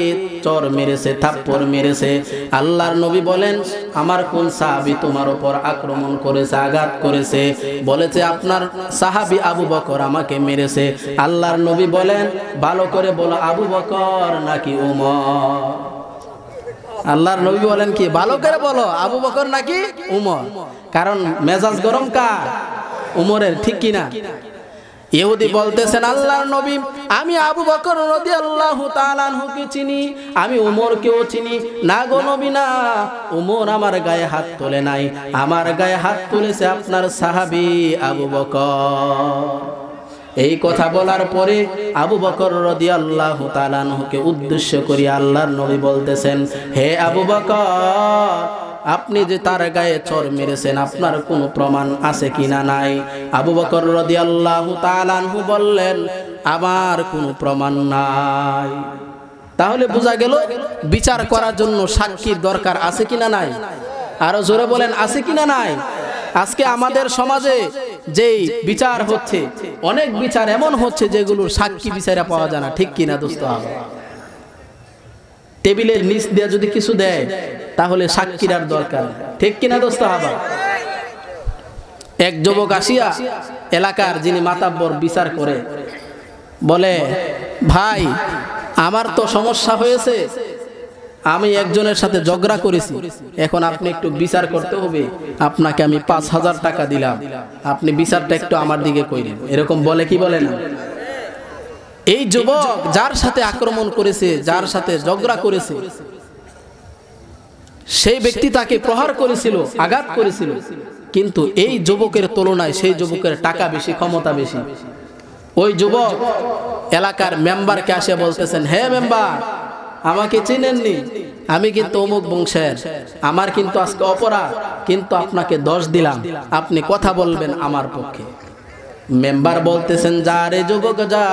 চড় মেরেছে, থাপ্পড় মেরেছে। আল্লাহর নবী বলেন, আমার কোন সাহাবী তোমার উপর আক্রমণ করেছে, আঘাত করেছে? বলেছে আপনার সাহাবী আবু বকর আমাকে মেরেছে। আল্লাহর নবী বলেন, ভালো করে বলো, আবু বকর নাকি উমর? আল্লাহর নবী বলেন কি, ভালো করে বলো, আবু বকর নাকি উমর? কারণ মেজাজ গরম কার? উমরের, ঠিক কিনা? ইহুদি বলতেছেন, আল্লাহর নবী, আমি আবু বকর রাদিয়াল্লাহু তাআলা আনহুকে চিনি, আমি উমরকেও চিনি। না গো নবী না, উমর আমার গায়ে হাত তোলে নাই, আমার গায়ে হাত তুলেছে আপনার সাহাবী আবু বকর। এই কথা বলার পরে আবু বকর রাদিয়াল্লাহু তাআলা আনহুকে উদ্দেশ্য করে আল্লাহর নবী বলতেছেন, হে আবু বকর, আপনি যে তার গায়ে চড় মেরেছেন, আপনার কোনো প্রমাণ আছে কিনা? নাই। আবু বকর রাদিয়াল্লাহু তাআলা আনহু বললেন, আমার কোনো প্রমাণ নাই। তাহলে বোঝা গেল বিচার করার জন্য সাক্ষীর দরকার আছে কিনা? নাই। আরো জোরে বলেন, আছে কিনা? নাই। আজকে আমাদের সমাজে যেই বিচার হচ্ছে, অনেক বিচার এমন হচ্ছে যেগুলোর সাক্ষী বিচারে পাওয়া যায় না, ঠিক কিনা দোস্ত? টেবিলের নিচ দিয়ে যদি কিছু দেয় তাহলে সাক্ষীর আর দরকার, ঠিক কিনা দোস্ত? আবার এক যুবক আসিয়া এলাকার যিনি মাতাব্বর বিচার করে বলে, ভাই, আমার তো সমস্যা হয়েছে, আমি একজনের সাথে ঝগড়া করেছি, এখন আপনি একটু বিচার করতে হবে, আপনাকে আমি ৫,০০০ টাকা দিলাম, আপনি বিচারটা একটু আমার দিকে কইলেন। এরকম বলে কি বলে না? এই যুবক যার সাথে আক্রমণ করেছে, যার সাথে ঝগড়া করেছে, সেই ব্যক্তি তাকে প্রহার করেছিল, আঘাত করেছিল, কিন্তু এই যুবকের তুলনায় সেই যুবকের টাকা বেশি, ক্ষমতা বেশি। ওই যুবক এলাকার মেম্বারকে আসে বলতেছেন, হে মেম্বার, আমাকে চিনেননি, আমি কিন্তু অমুক বংশের, আমার কিন্তু আজকে অপরাধ, কিন্তু আপনাকে 10 দিলাম, আপনি কথা বলবেন আমার পক্ষে। মেম্বার বলতেছেন, যা রে যুবক যা,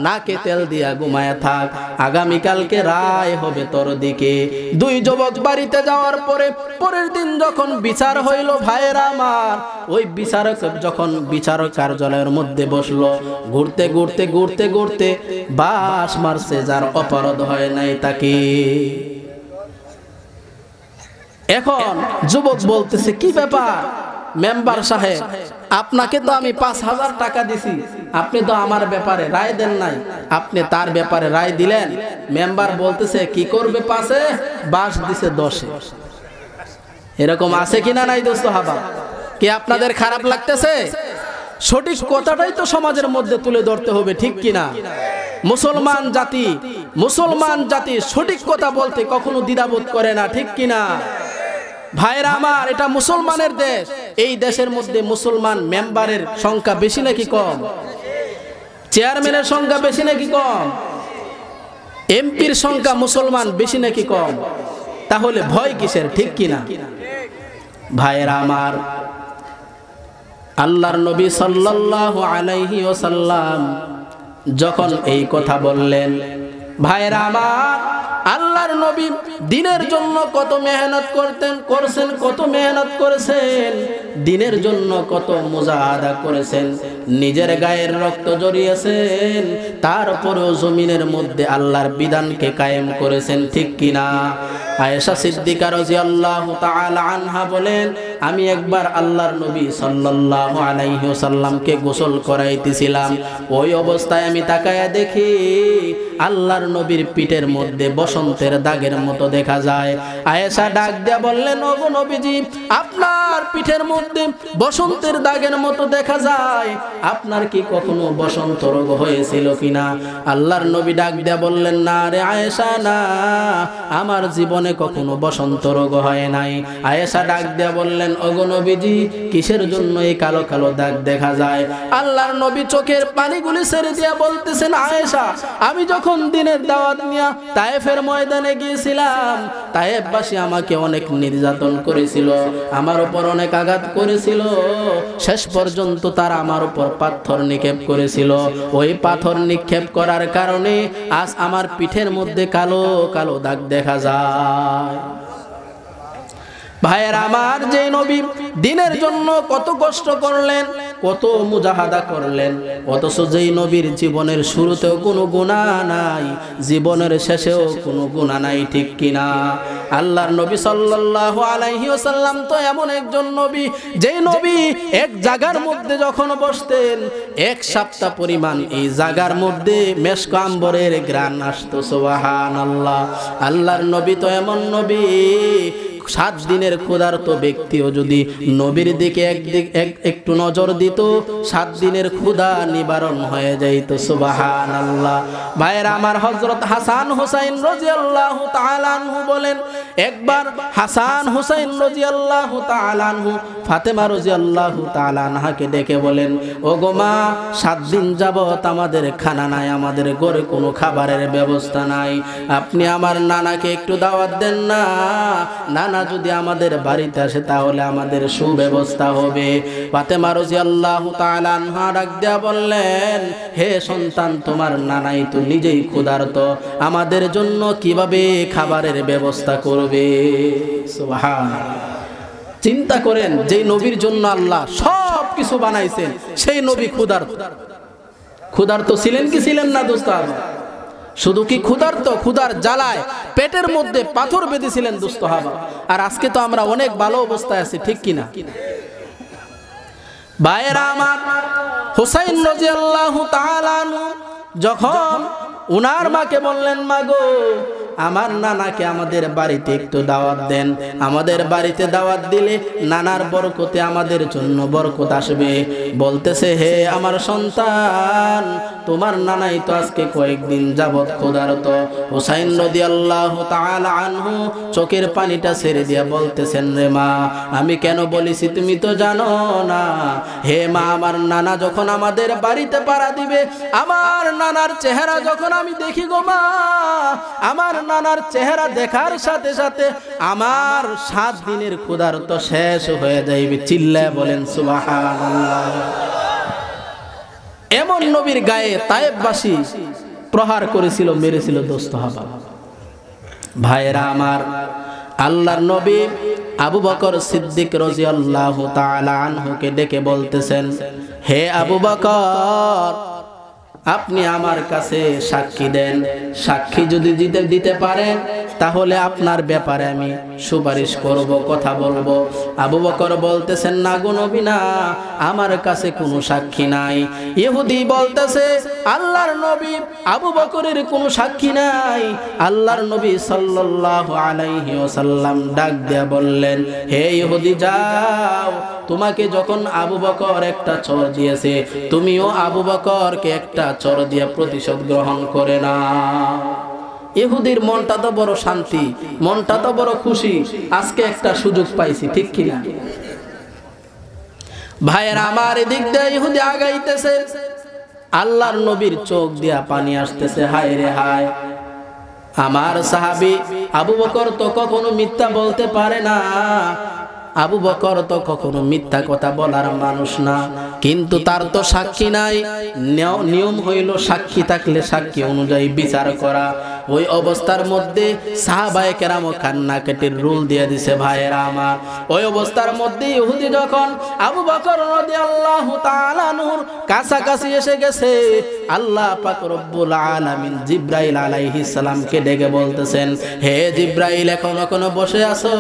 নাকে তেল দিয়া ঘুমায় থাক, আগামীকালকে রায় হবে তোর দিকে। দুই যুবক বাড়িতে যাওয়ার পরে পরের দিন যখন বিচার হইল, ভাইয়েরা আমার, ওই বিচারক যখন বিচারক কার্যালয়ের মধ্যে বসলো, ঘুরতে ঘুরতে ঘুরতে ঘুরতে বাস মারছে যার অপরাধ হয় নাই তাকে। এখন যুবক বলতেছে, কি ব্যাপার মেম্বার সাহেব, আপনাকে তো আমি 5000 টাকা দিছি, আপনি তো আমার ব্যাপারে রায় দেন নাই, আপনি তার ব্যাপারে রায় দিলেন। মেম্বার বলতেছে, কি করবে 5-এ, বাস দিছে 10-এ। এরকম আছে কিনা নাই দোস্ত হাবা? কি আপনাদের খারাপ লাগতেছে? সঠিক কথাটাই তো সমাজের মধ্যে তুলে ধরতে হবে, ঠিক কিনা? মুসলমান জাতি সঠিক কথা বলতে কখনো দ্বিধাবোধ করে না, ঠিক কিনা? ভাইরা আমার, এটা মুসলমানের দেশ। এই দেশের মধ্যে মুসলমান মেম্বারের সংখ্যা বেশি নাকি কম? চেয়ারম্যানের সংখ্যা বেশি নাকি কম? এমপির সংখ্যা মুসলমান বেশি নাকি কম? তাহলে ভয় কিসের, ঠিক কিনা? ভাইরা আমার, আল্লাহর নবী সাল্লাল্লাহু আলাইহি ওয়াসাল্লাম যখন এই কথা বললেন, ভাইরা আমার, আল্লাহর নবী দিনের জন্য কত মেহনত করেছেন, দিনের জন্য কত মুজাহাদা করেছেন, নিজের গায়ের রক্ত জড়িয়েছেন, তারপরেও জমিনের মধ্যে আল্লাহর বিধানকে কায়েম করেছেন, ঠিক কিনা? আয়েশা সিদ্দিকা রাদিয়াল্লাহু তাআলা আনহা বলেন, আমি একবার আল্লাহর নবী সাল্লাল্লাহু আলাইহি ওয়াসাল্লামকে গোসল করাইতেছিলাম, ওই অবস্থায় আমি তাকায়া দেখি আল্লাহর নবীর পিঠের মধ্যে বসন্তের দাগের মতো দেখা যায়। আয়েশা ডাক দিয়া বললেন, ওগো নবীজি, আপনার পিঠের মধ্যে বসন্তের দাগের মতো দেখা যায়, আপনার কি কখনো বসন্ত রোগ হয়েছিল কিনা? আল্লাহর নবী ডাক দিয়া বললেন, না রে আয়েশা, না, আমার জীবনে কখনো বসন্ত রোগ হয় নাই। আয়েশা ডাক দিয়া বললেন, ওগো নবীজি, কিসের জন্য এই কালো কালো দাগ দেখা যায়? আল্লাহর নবী চোখের পানিগুলি ছেড়ে দিয়া বলতেছেন, আয়েশা, আমি যখন দিনের দাওয়াত নিয়ে তায়েফের ময়দানে গিয়েছিলাম, তায়েফবাসী আমাকে অনেক নির্যাতন করেছিল, আমার উপর অনেক আঘাত করেছিল, শেষ পর্যন্ত তারা আমার উপর পাথর নিক্ষেপ করেছিল। ওই পাথর নিক্ষেপ করার কারণে আজ আমার পিঠের মধ্যে কালো কালো দাগ দেখা যায়। ভাইয়ের আমার, যে নবী দিনের জন্য কত কষ্ট করলেন, কত মুজাহাদা করলেন, অথচ যেই নবীর জীবনের শুরুতেও কোনো গুনাহ নাই, জীবনের শেষেও কোনো গুনাহ নাই, ঠিক কিনা? আল্লাহর নবী সাল্লাল্লাহু আলাইহি ওয়াসাল্লাম তো এমন একজন নবী, যেই নবী এক জায়গার মধ্যে যখন বসতেন, 1 সপ্তাহ পরিমাণ এই জায়গার মধ্যে মেশক আম্বরের ঘ্রাণ আসতো। সুবহানাল্লাহ। আল্লাহর নবী তো এমন নবী, 7 দিনের ক্ষুধার্ত ব্যক্তিও যদি নবীর দিকে একটু নজর দিত, 7 দিনের ক্ষুধা নিবারণ হয়ে যাইত। সুবহানাল্লাহ। ভাইরা আমার, হযরত হাসান হুসাইন রাদিয়াল্লাহু তাআলা আনহু বলেন, একবার হাসান হুসাইন রাদিয়াল্লাহু তাআলা আনহু ফাতেমা রাদিয়াল্লাহু তাআলা আনহাকে ডেকে বলেন, ওগো মা, 7 দিন যাবত আমাদের খানা নাই, আমাদের ঘরে কোনো খাবারের ব্যবস্থা নাই, আপনি আমার নানাকে একটু দাওয়াত দেন না, নানা যদি আমাদের বাড়িতে আসে তাহলে আমাদের সুব্যবস্থা হবে। ফাতেমা রাদিয়াল্লাহু তাআলা আনহা ডাক দিয়া বললেন, হে সন্তান, তোমার নানাই তো নিজেই ক্ষুধার্ত, আমাদের জন্য কিভাবে খাবারের ব্যবস্থা করবে? সুবহানাল্লাহ। চিন্তা করেন, যে নবীর জন্য আল্লাহ সব কিছু বানাইছেন, সেই নবী ক্ষুধার্ত ছিলেন কি ছিলেন না দোস্ত? শুধু কি ক্ষুধার্ত, ক্ষুধার জ্বালায় পেটের মধ্যে পাথর বেঁধেছিলেন দোস্ত হাবা। আর আজকে তো আমরা অনেক ভালো অবস্থায় আছি, ঠিক কিনা? ভাইয়েরা আমার, হুসাইন রাদিয়াল্লাহু তাআলা আনহু যখন উনার মাকে বললেন, মা গো, আমার নানাকে আমাদের বাড়িতে একটু দাওয়াত দেন, আমাদের বাড়িতে দাওয়াত দিলে নানার বরকতে আমাদের জন্য বরকত আসবে। বলতেছে, হে আমার সন্তান, তোমার নানাই তো আজকে কয়েকদিন যাবত ক্ষুধার্ত। হুসাইন রাদিয়াল্লাহু তাআলা আনহু চোখের পানিটা ছেড়ে দিয়া বলতেছেন, রে মা, আমি কেন বলেছি তুমি তো জানো না। হে মা, আমার নানা যখন আমাদের বাড়িতে পাড়া দিবে, আমার নানার চেহারা যখন আমি দেখি গো মা, আমার নানার চেহারা দেখার সাথে সাথে আমার 7 দিনের ক্ষুধার্ত শেষ হয়ে যাইবে। চিল্লায় বলেন সুবহানাল্লাহ। এমন নবীর গায়ে তায়েববাসী প্রহার করেছিল, মেরেছিল দোস্ত হাবা। ভাইরা আমার, আল্লাহর নবী আবু বকর সিদ্দিক রাদিয়াল্লাহু তাআলা আনহুকে ডেকে বলতেছেন, হে আবু বকর, আপনি আমার কাছে সাক্ষী দেন। সাক্ষী যদি দিতে পারেন তাহলে আপনার ব্যাপারে আমি সুপারিশ করব, কথা বলবো। আবু বকর বলতেছেন, না গো নবী না, আমার কাছে কোনো সাক্ষী নাই। ইহুদি বলতেছে, আল্লাহর নবী আবু বকরের কোনো সাক্ষী নাই। আল্লাহর নবী সাল্লাল্লাহু আলাইহি ওয়াসাল্লাম ডাক দিয়া বললেন, হে ইহুদি, যাও, তোমাকে যখন আবু বকর একটা চর দিয়েছে, তুমিও আবু বকরকে একটা চর দিয়ে প্রতিশোধ গ্রহণ করে না। ইহুদির মনটা তো বড় শান্তি, মনটা তো বড় খুশি, আজকে একটা সুযোগ পাইছি, ঠিক কিনা? ভাইয়েরা আমার, এদিক দিয়ে ইহুদি আগাইতেছে, আল্লাহর নবীর চোখ দিয়া পানি আসতেছে। হায় রে হায়, আমার সাহাবী আবু বকর তো কখনো মিথ্যা বলতে পারে না, আবু বকর তো কখনো মিথ্যা কথা বলার মানুষ না, কিন্তু তার তো সাক্ষী নাই। নিয়ম হইল সাক্ষী থাকলে সাক্ষী অনুযায়ী বিচার করা। ওই অবস্থার মধ্যে সাহাবায়ে কেরাম কান্নাকাটির রুল দিয়ে দিছে। ভাইয়েরা আমার, ওই অবস্থার মধ্যে ইহুদি যখন আবু বকর রাদিয়াল্লাহু তাআলা আনহুর কাছাকাছি এসে গেছে, আল্লাহ পাক রব্বুল আলামিন জিবরাইল আলাইহিস সালামকে ডেকে বলতেছেন, হে জিবরাইল, এখনো বসে আছো?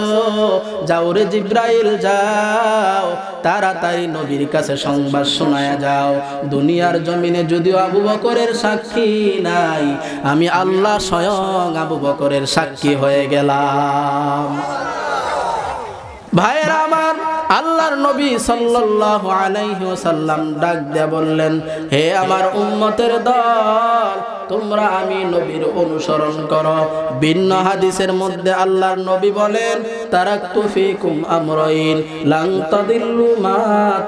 যাও রে জিবরাইল, যাও, তাড়াতাড়ি নবীর কাছে সংবাদ শোনায়া যাও। দুনিয়ার জমিনে যদিও আবু বকরের সাক্ষী নাই, আমি আল্লাহ স্বয়ং আবু বকরের সাক্ষী হয়ে গেলাম। ভাইয়েরা আমার, আল্লাহর নবী সাল্লাল্লাহু আলাইহি ওয়াসাল্লাম ডাক দিয়ে বললেন, হে আমার উম্মতের দল, তোমরা আমি নবীর অনুসরণ করো। ভিন্ন হাদিসের মধ্যে আল্লাহর নবী বলেন, তারাকতু ফিকুম আমরাইন লান তাদিল্লু মা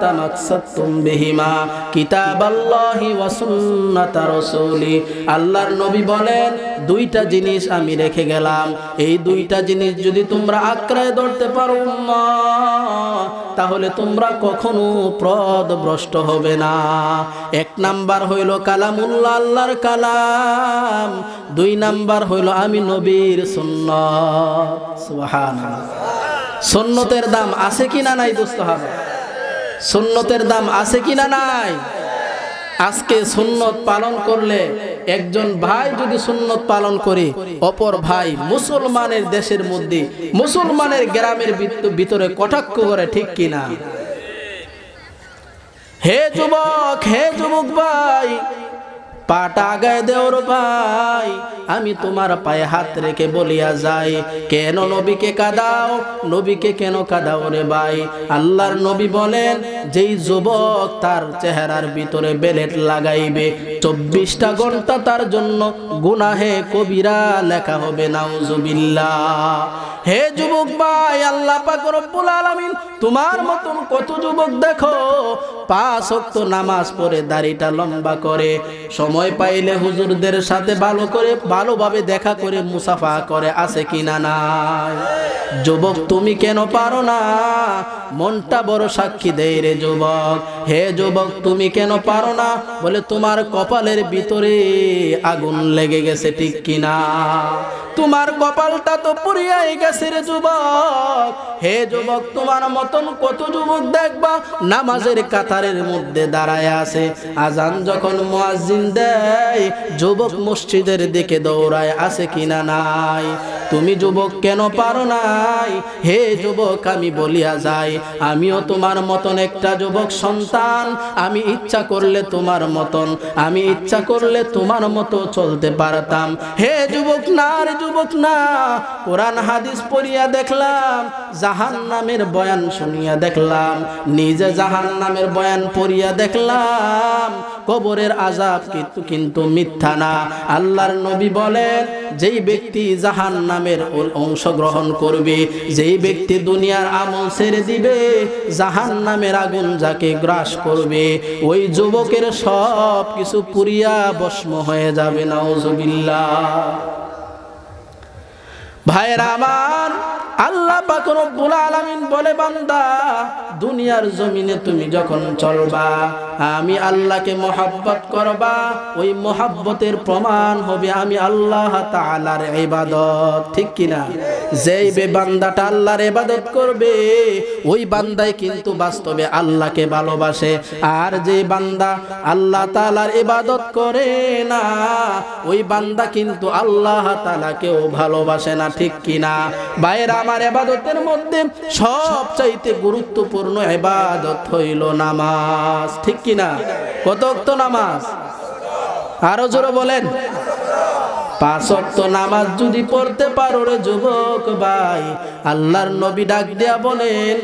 তামাসসাকতুম বিহিমা কিতাবাল্লাহি ওয়া সুন্নাতা রাসূলি। আল্লাহর নবী বলেন, দুইটা জিনিস আমি রেখে গেলাম, এই দুইটা জিনিস যদি তোমরা আঁকড়ে ধরতে পারো তাহলে তোমরা কখনো পথভ্রষ্ট হবে না। এক নাম্বার হইল কালামুল্লাহ, আল্লাহর কালাম। 2 নাম্বার হইল আমি নবীর সুন্নাত। সুবহানাল্লাহ। সুন্নতের দাম আছে কিনা নাই দোস্ত হবে? সুন্নতের দাম আছে কিনা নাই? আজকে সুন্নত পালন করলে, একজন ভাই যদি সুন্নত পালন করে, অপর ভাই মুসলমানের দেশের মধ্যে, মুসলমানের গ্রামের ভিতরে কটাক্ষ করে, ঠিক কিনা? হে যুবক ভাই, পাটা আগায় দেওর ভাই, আমি তোমার পায়ে হাত রেখে বলিয়া যাই, কেন নবীকে কাঁদাও? নবীকে কেন কাঁদাও রে ভাই? আল্লাহর নবী বলেন, যেই যুবক তার চেহারার ভিতরে বেলেট লাগাইবে, 24টা ঘন্টা তার জন্য গুনাহে কবিরা লেখা হবে, নাউজুবিল্লাহ। হে যুবক ভাই, আল্লাহ পাক রব্বুল আলামিন তোমার মতন কত যুবক দেখো 5 ওয়াক্ত নামাজ পড়ে দাড়িটা লম্বা করে, সময় পাইলে হুজুরদের সাথে ভালোভাবে দেখা করে মুসাফা করে, আছে কিনা নাই? যুবক তুমি কেন পারো না? মনটা বড় সাক্ষী দেয় রে যুবক। হে যুবক তুমি কেন পারো না? বলে তোমার কপালের ভিতরে আগুন লেগে গেছে, ঠিক কিনা? তোমার কপালটা তো পুড়িয়াই গেছে রে যুবক। হে যুবক, তোমার মতন কত যুবক দেখবা নামাজের কাতারের মধ্যে দাঁড়ায় আছে, আজান যখন মুয়াজ্জিন দেয় যুবক মসজিদের দিকে দৌড়ায়, আছে কিনা নাই? তুমি যুবক কেন পারো নাই? হে যুবক, আমি বলিয়া যাই, আমিও তোমার মতন একটা যুবক সন্তান। আমি ইচ্ছা করলে তোমার মতন, আমি ইচ্ছা করলে তোমার মতো চলতে পারতাম। হে যুবক না রে যুবক না, কোরআন হাদিস পড়িয়া দেখলাম, জাহান্নামের বয়ান শুনিয়া দেখলাম, নিজে জাহান্নামের বয়ান পড়িয়া দেখলাম, কবরের আযাব কিন্তু মিথ্যা না। আল্লাহর নবী বলেন, যেই ব্যক্তি জাহান্নামের অংশগ্রহণ করবে, যেই ব্যক্তি দুনিয়ার আমল ছেড়ে দিবে, জাহান্নামের আগুন যাকে গ্রাস করবে, ওই যুবকের সব কিছু পুড়িয়া ভস্ম হয়ে যাবে। নাউজুবিল্লাহ। ভাইরা আমার, আল্লাহ পাক রব্বুল আলামিন বলে, বান্দা দুনিয়ার জমিনে তুমি যখন চলবা, আমি আল্লাহকে মহব্বত করবা, ওই মহব্বতের প্রমাণ হবে আমি আল্লাহ তাআলার ইবাদত। ঠিক কিনা? যেই বান্দাটা আল্লাহর ইবাদত করবে, ওই বান্দাই কিন্তু বাস্তবে আল্লাহকে ভালোবাসে। আর যে বান্দা আল্লাহ তাআলার ইবাদত করে না, ওই বান্দা কিন্তু আল্লাহ তাআলাকেও ভালোবাসে না। ঠিক কিনা? ভাইরা আমার, ইবাদতের মধ্যে সবচাইতে গুরুত্বপূর্ণ ইবাদত হইল নামাজ। ঠিক কিনা? কত ওয়াক্ত নামাজ? আরো জোরে বলেন। 5 ওয়াক্ত নামাজ যদি পড়তে পারো রে যুবক ভাই, আল্লাহর নবী ডাক দিয়া বলেন,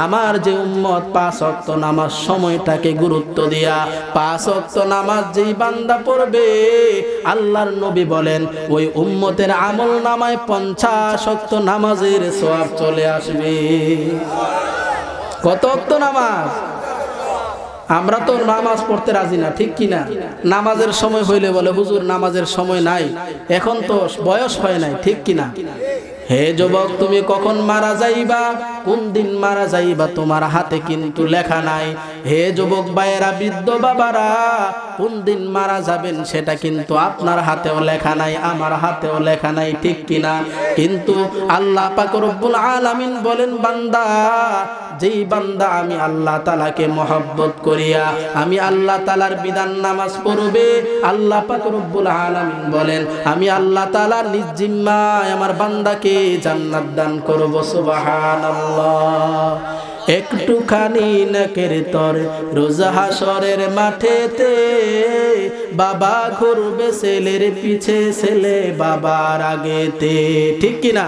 আমার যে উম্মত 5 ওয়াক্ত নামাজ সময়টাকে গুরুত্ব দিয়া 5 ওয়াক্ত নামাজ যেই বান্দা পড়বে, আল্লাহর নবী বলেন ওই উম্মতের আমল নামায় 50 ওয়াক্ত নামাজের সওয়াব চলে আসবে। কত ওয়াক্ত নামাজ? আমরা তো নামাজ পড়তে রাজি না। ঠিক কিনা? নামাজের সময় হইলে বলে, হুজুর নামাজের সময় নাই, এখন তো বয়স হয় নাই। ঠিক কিনা? হে যুবক, তুমি কখন মারা যাইবা, কোন দিন মারা যাইবা, তোমার হাতে কিন্তু লেখা নাই। হে যুবক ভাইয়েরা, বৃদ্ধ বাবারা, কোন দিন মারা যাবেন সেটা কিন্তু আপনার হাতেও লেখা নাই, আমার হাতেও লেখা নাই। ঠিক কিনা? কিন্তু আল্লাহ পাক রব্বুল আলামিন বলেন, বান্দা যেই বান্দা আমি আল্লাহ তাআলাকে মহব্বত করিয়া আমি আল্লাহ তাআলার বিধান নামাজ পড়বে, আল্লাহ পাক রব্বুল আলামিন বলেন, আমি আল্লাহ তাআলার নিজ জিম্মায় আমার বান্দাকে জান্নাত দান করব। সুবহানাল্লাহ। একটুখানি নাকের তরে রোজ হাসরের মাঠেতে, বাবা ঘুরবে ছেলের পিছে, ছেলে বাবার আগেতে। ঠিক কিনা?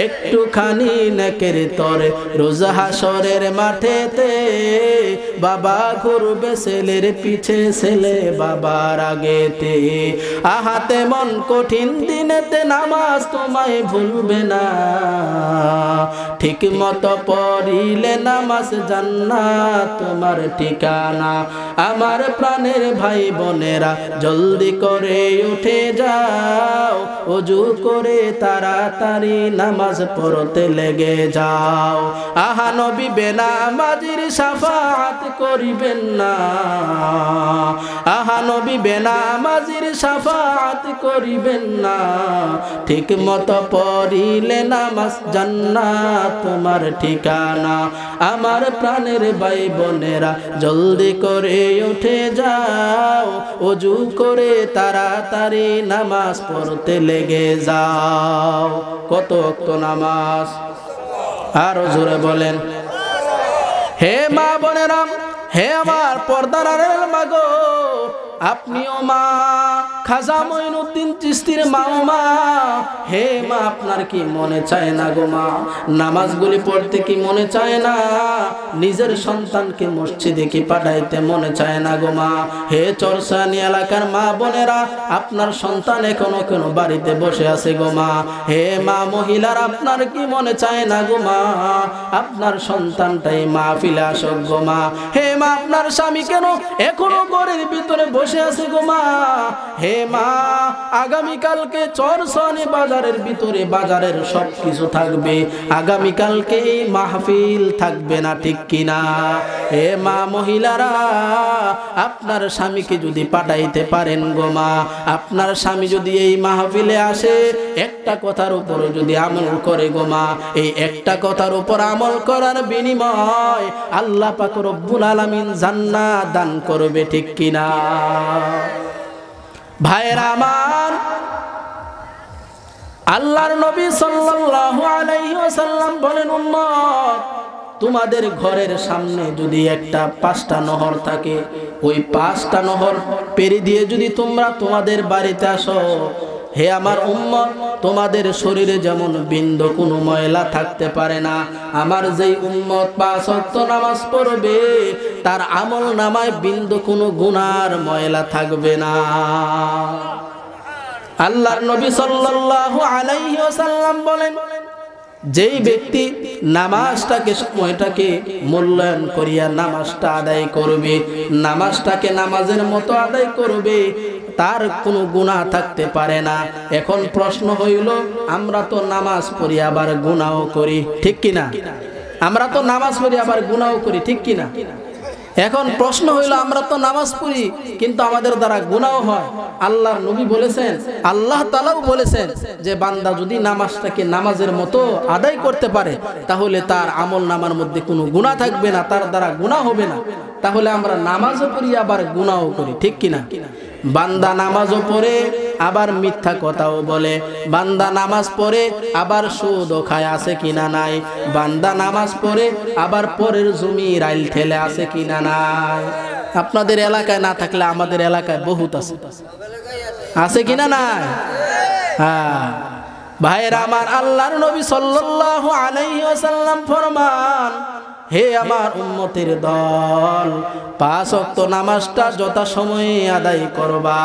একটুখানি নাকের তরে রোজ হাসরের মাঠেতে, বাবা ঘুরবে ছেলের পিছে, ছেলে বাবার আগেতে। আহাতে মন কঠিন দিনেতে নামাজ তোমায় ভুলবে না, ঠিক মতো পড়িলে নামাজ জান্নাত তোমার ঠিকানা। আমার প্রাণের ভাই বোনেরা, জলদি করে উঠে যাও, ওযু করে তাড়াতাড়ি নামাজ পড়তে লেগে যাও। আহা নবী বেনামাজির শাফাআত করিবেন না, আহা নবী বেনামাজির শাফাআত করিবেন না, ঠিক মতো পড়িলে নামাজ জান্নাত তোমার ঠিকানা। আমার প্রাণের ভাই বোনেরা, জলদি করে উঠে যাও, ওযু করে তাড়াতাড়ি নামাজ পড়তে লেগে যাও। কত ওয়াক্ত নামাজ? আরো জোরে বলেন। হে মা বোনেরা, হে আমার পর্দার আড়ালের মা গো, আপনিও মা, খাজা মঈনুদ্দিন চিশতির মাও মা। হে মা, আপনার কি মনে চায় না গো মা, নামাজগুলি পড়তে কি মনে চায় না? নিজের সন্তানকে মসজিদে কি পাঠাইতে মনে চায় না গো মা? হে চরসানি এলাকার মা বোনেরা, আপনার সন্তান এখনো কেন বাড়িতে বসে আছে গো মা? হে মা মহিলার, আপনার কি মনে চায় না গো মা, আপনার সন্তানটাই মাহফিলে আসুক গো মা? হে মা, আপনার স্বামী কেন এখনো ঘরের ভিতরে বসে আছে গো মা? হে মা, আগামীকালকে চরসানি বাজারের ভিতরে বাজারের সব কিছু থাকবে, আগামীকালকে এই মাহফিল থাকবে না। ঠিক কিনা? হে মা মহিলারা, আপনার স্বামীকে যদি পাঠাইতে পারেন গো মা, আপনার স্বামী যদি এই মাহফিলে আসে, একটা কথার উপর যদি আমল করে গো মা, এই একটা কথার উপর আমল করার বিনিময় আল্লাহ পাক রব্বুল আলামিন জান্নাত দান করবে। ঠিক কিনা? ভাইরা আমার, আল্লাহর নবী সাল্লাল্লাহু আলাইহি ওয়াসাল্লাম বলেন, উম্মত তোমাদের ঘরের সামনে যদি একটা 5টা নহর থাকে, ওই 5টা নহর পেরি দিয়ে যদি তোমরা তোমাদের বাড়িতে আসো, হে আমার উম্মত, তোমাদের শরীরে যেমন বিন্দু কোনো ময়লা থাকতে পারে না, আমার যেই উম্মত 5 ওয়াক্ত নামাজ পড়বে তার আমল নামায় বিন্দু কোনো গুনার ময়লা থাকবে না। আল্লাহর নবী সাল্লাল্লাহু আলাইহি ওয়াসাল্লাম বলেন, যেই ব্যক্তি নামাজটাকে সময়টাকে মূল্যায়ন করিয়া নামাজটা আদায় করবে, নামাজটাকে নামাজের মতো আদায় করবে, তার কোনো গুনাহ থাকতে পারে না। এখন প্রশ্ন হইল, আমরা তো নামাজ পড়ি আবার গুনাহও করি, ঠিক কিনা? আমরা তো নামাজ পড়ি আবার গুনাহও করি, ঠিক কিনা? এখন প্রশ্ন হইল, আমরা তো নামাজ পড়ি কিন্তু আমাদের দ্বারা গুনাহ হয়। আল্লাহর নবী বলেছেন, আল্লাহ তাআলাও বলেছেন যে বান্দা যদি নামাজটাকে নামাজের মতো আদায় করতে পারে তাহলে তার আমল নামার মধ্যে কোনো গুনাহ থাকবে না, তার দ্বারা গুনাহ হবে না। তাহলে আমরা নামাজও পড়ি আবার গুনাহও করি, ঠিক কিনা? বান্দা নামাজও পড়ে আবার মিথ্যা কথাও বলে, বান্দা নামাজ পড়ে আবার সুদও খায়, আছে কিনা নাই? বান্দা নামাজ পড়ে আবার পরের জমি রাইল ঠেলে, আছে কিনা নাই? আপনাদের এলাকায় না থাকলে আমাদের এলাকায় বহুত আছে, আছে কিনা নাই? হ্যাঁ ভাইরা আমার, আল্লাহর নবী সাল্লাল্লাহু আলাইহি ওয়াসাল্লাম ফরমান, হে আমার উম্মতের দল, 5 ওয়াক্ত নামাজটা যথাসময়ে আদায় করবা।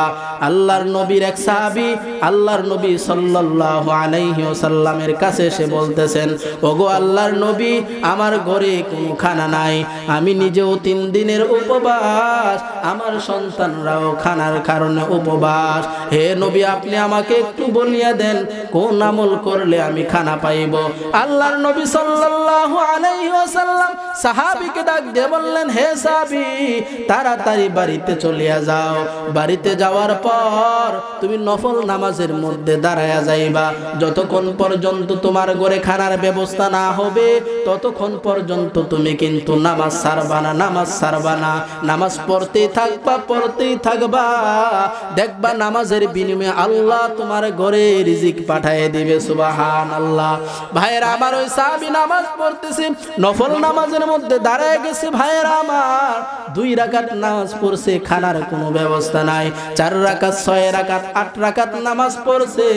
আল্লাহর নবীর এক সাহাবী আল্লাহর নবী সাল্লাল্লাহু আলাইহি ওয়াসাল্লামের কাছে এসে বলতেছেন, ওগো আল্লাহর নবী, আমার ঘরে কোনো খানা নাই, আমি নিজেও 3 দিনের উপবাস, আমার সন্তানরাও খানার কারণে উপবাস। হে নবী, আপনি আমাকে একটু বলিয়া দেন কোন আমল করলে আমি খানা পাইব। আল্লাহর নবী সাল্লাল্লাহু আলাইহি ওয়াসাল্লাম সাহাবীকে ডাক দিয়ে বললেন, হে সাহাবী, তাড়াতাড়ি বাড়িতে চলিয়া যাও, বাড়িতে যাওয়ার পর তুমি নফল নামাজের মধ্যে দাঁড়ায়া যাইবা, যতক্ষণ পর্যন্ত তোমার ঘরে খানার ব্যবস্থা না হবে ততক্ষণ পর্যন্ত তুমি কিন্তু নামাজ ছাড়বা না, নামাজ ছাড়বা না, নামাজ পড়তেই থাকবা, পড়তেই থাকবা, দেখবা নামাজের বিনিময়ে আল্লাহ তোমার ঘরে রিজিক পাঠিয়ে দিবে। সুবহানাল্লাহ। ভাইরা আমার, ওই সাহাবী নামাজ পড়তেছে, নফল নামাজের মধ্যে দাঁড়ায় গেছে। ভাইরা আমার, 2 রাকাত নামাজ পড়ছে, খানার কোনো ব্যবস্থা নাই। 4 রাকাত, 6 রাকাত, 8 রাকাত নামাজ পড়ছে।